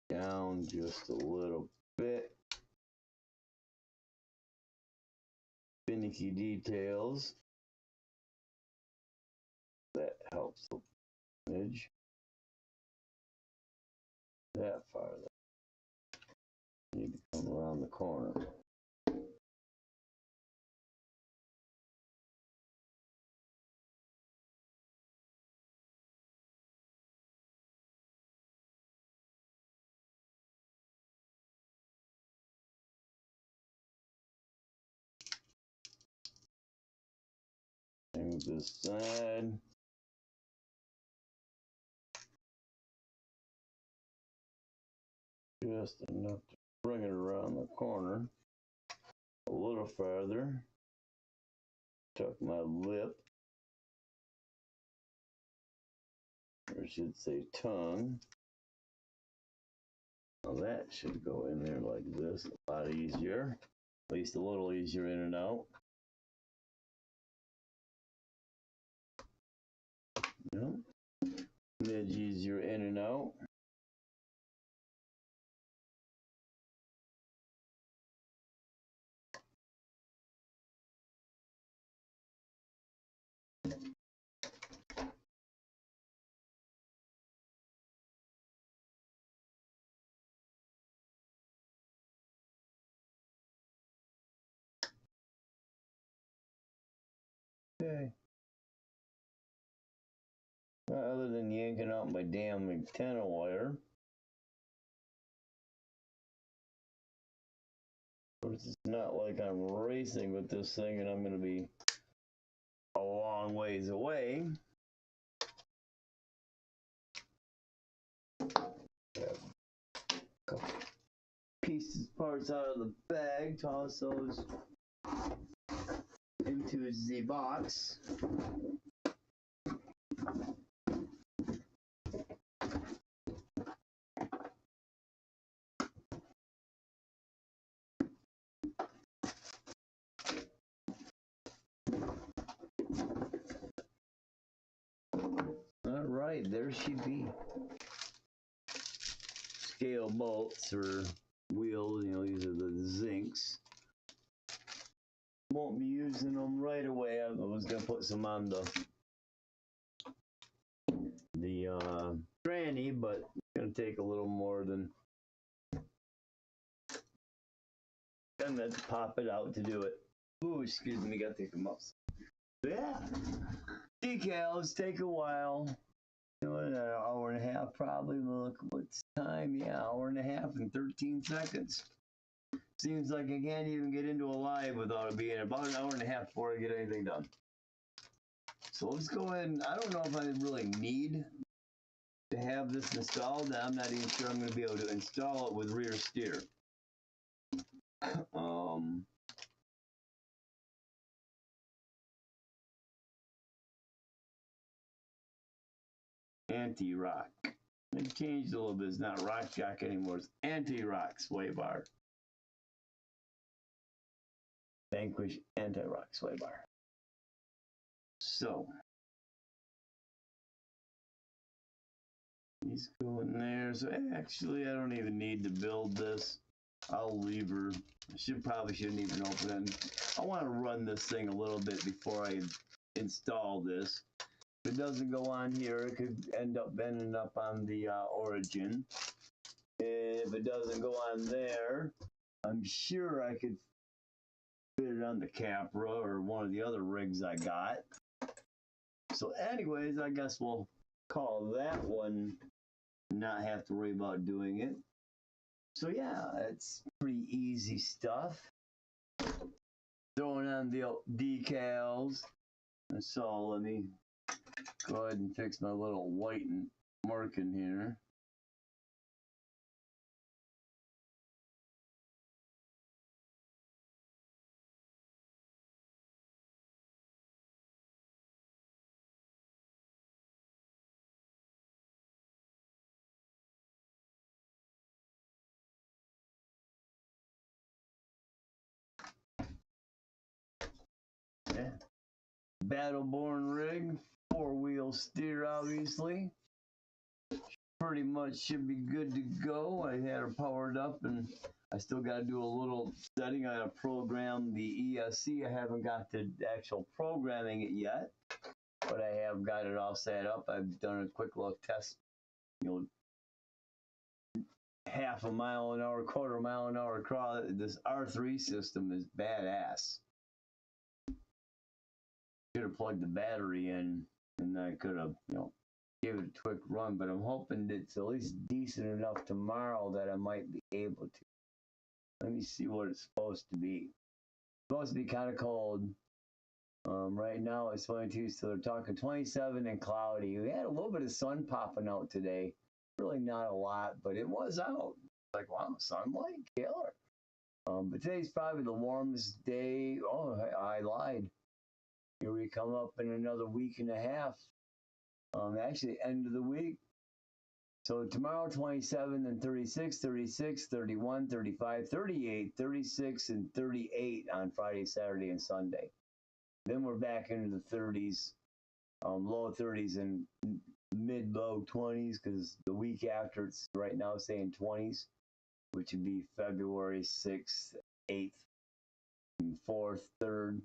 Down just a little bit. Finicky details. That helps the image. That far. Need to come around the corner. Move this side. Just enough to bring it around the corner. A little farther. Tuck my lip. Or I should say tongue. Now that should go in there like this, a lot easier. At least a little easier in and out. Yep. Midge easier in and out. Okay. Other than yanking out my damn antenna wire. It's not like I'm racing with this thing and I'm going to be a long ways away. Couple pieces, parts out of the bag, toss those into the box. All right, there she be. Scale bolts or wheels, you know, these are the zincs. Won't be using them right away. I was gonna put some on the tranny, but it's gonna take a little more than 10 minutes to pop it out to do it. Ooh, excuse me, gotta take them off. Yeah, decals take a while. You know, an hour and a half probably. Look, what's time? Yeah, hour and a half and 13 seconds. Seems like I can't even get into a live without it being about an hour and a half before I get anything done. So let's go ahead and I don't know if I really need to have this installed. I'm not even sure I'm going to be able to install it with rear steer. Anti-rock. It changed a little bit. It's not Rock Jock anymore. It's Anti-Rock Sway Bar. Vanquish Anti-Rock Sway Bar. So he's going there. So actually, I don't even need to build this. I'll leave her. I probably shouldn't even open it. I want to run this thing a little bit before I install this. If it doesn't go on here, it could end up ending up on the origin. If it doesn't go on there, I'm sure I could fit it on the Capra or one of the other rigs I got. So anyways, I guess we'll call that one, not have to worry about doing it. So yeah, it's pretty easy stuff. Throwing on the decals. And so let me go ahead and fix my little white marking here. Yeah. Battle-born rig, 4-wheel steer obviously. Pretty much should be good to go. I had her powered up and I still got to do a little setting. I got to program the ESC. I haven't got to actual programming it yet, but I have got it all set up. I've done a quick little test, you know, half a mile an hour, quarter mile an hour across. This R3 system is badass. Should have plugged the battery in and I could have, you know, give it a quick run, but I'm hoping it's at least decent enough tomorrow that I might be able to. Let me see what it's supposed to be. It's supposed to be kind of cold. Right now it's 22, so they're talking 27 and cloudy. We had a little bit of sun popping out today. Really not a lot, but it was out. Like, wow, sunlight, killer. But today's probably the warmest day. Oh, I lied. here we come up in another week and a half. Actually, end of the week. So tomorrow, 27 and 36, 36, 31, 35, 38, 36, and 38 on Friday, Saturday, and Sunday. Then we're back into the 30s, low 30s and mid-low 20s, because the week after it's right now saying 20s, which would be February 6th, 8th, and 4th, 3rd.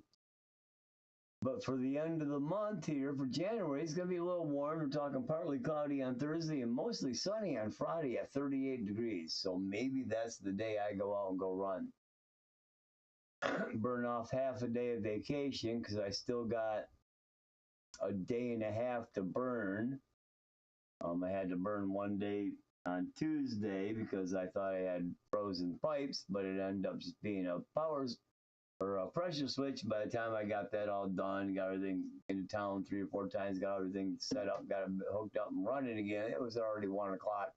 But for the end of the month here, for January, it's going to be a little warm. We're talking partly cloudy on Thursday and mostly sunny on Friday at 38 degrees. So maybe that's the day I go out and go run. Burn off half a day of vacation because I still got a day and a half to burn. I had to burn one day on Tuesday because I thought I had frozen pipes, but it ended up just being a pressure switch. By the time I got that all done, got everything into town 3 or 4 times, got everything set up, got it hooked up and running again, it was already 1 o'clock.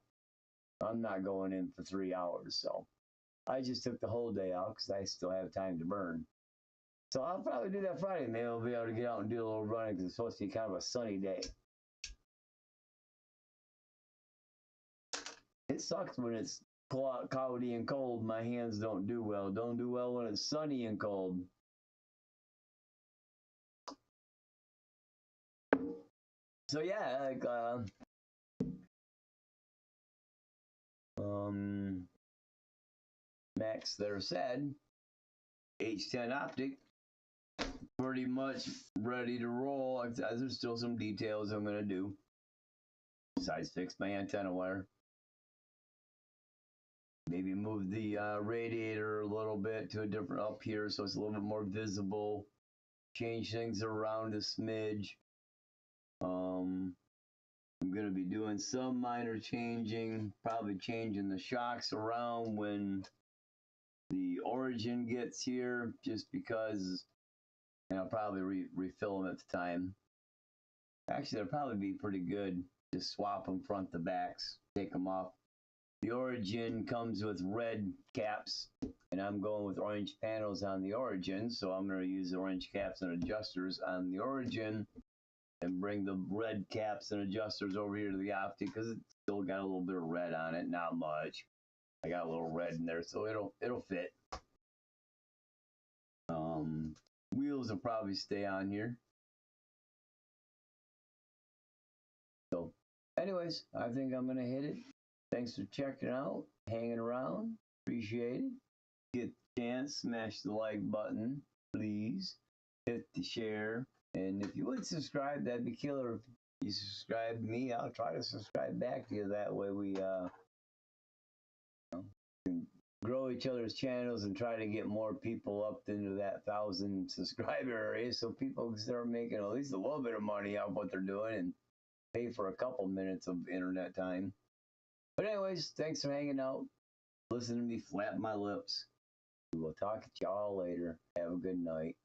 I'm not going in for 3 hours, so I just took the whole day out because I still have time to burn. So I'll probably do that Friday. Maybe I'll be able to get out and do a little running because it's supposed to be kind of a sunny day. It sucks when it's cloudy and cold. My hands don't do well. Don't do well when it's sunny and cold. So yeah, like Max there said, H10 Optic, pretty much ready to roll. There's still some details I'm gonna do besides fix my antenna wire. Maybe move the radiator a little bit to a different up here so it's a little bit more visible. Change things around a smidge. I'm going to be doing some minor changing, probably changing the shocks around when the origin gets here, just because, and I'll probably refill them at the time. Actually, they'll probably be pretty good. Just swap them front to backs, take them off. The origin comes with red caps, and I'm going with orange panels on the origin, so I'm going to use orange caps and adjusters on the origin and bring the red caps and adjusters over here to the Optic because it's still got a little bit of red on it, not much. I got a little red in there, so it'll fit. Wheels will probably stay on here. So, anyways, I think I'm gonna hit it. Thanks for checking out, hanging around. Appreciate it. Get the chance, smash the like button, please. Hit the share. And if you would subscribe, that'd be killer. If you subscribe to me, I'll try to subscribe back to you. That way we can grow each other's channels and try to get more people up into that 1,000 subscriber area so people can start making at least a little bit of money out of what they're doing and pay for a couple minutes of internet time. But anyways, thanks for hanging out. Listen to me flap my lips. We will talk to y'all later. Have a good night.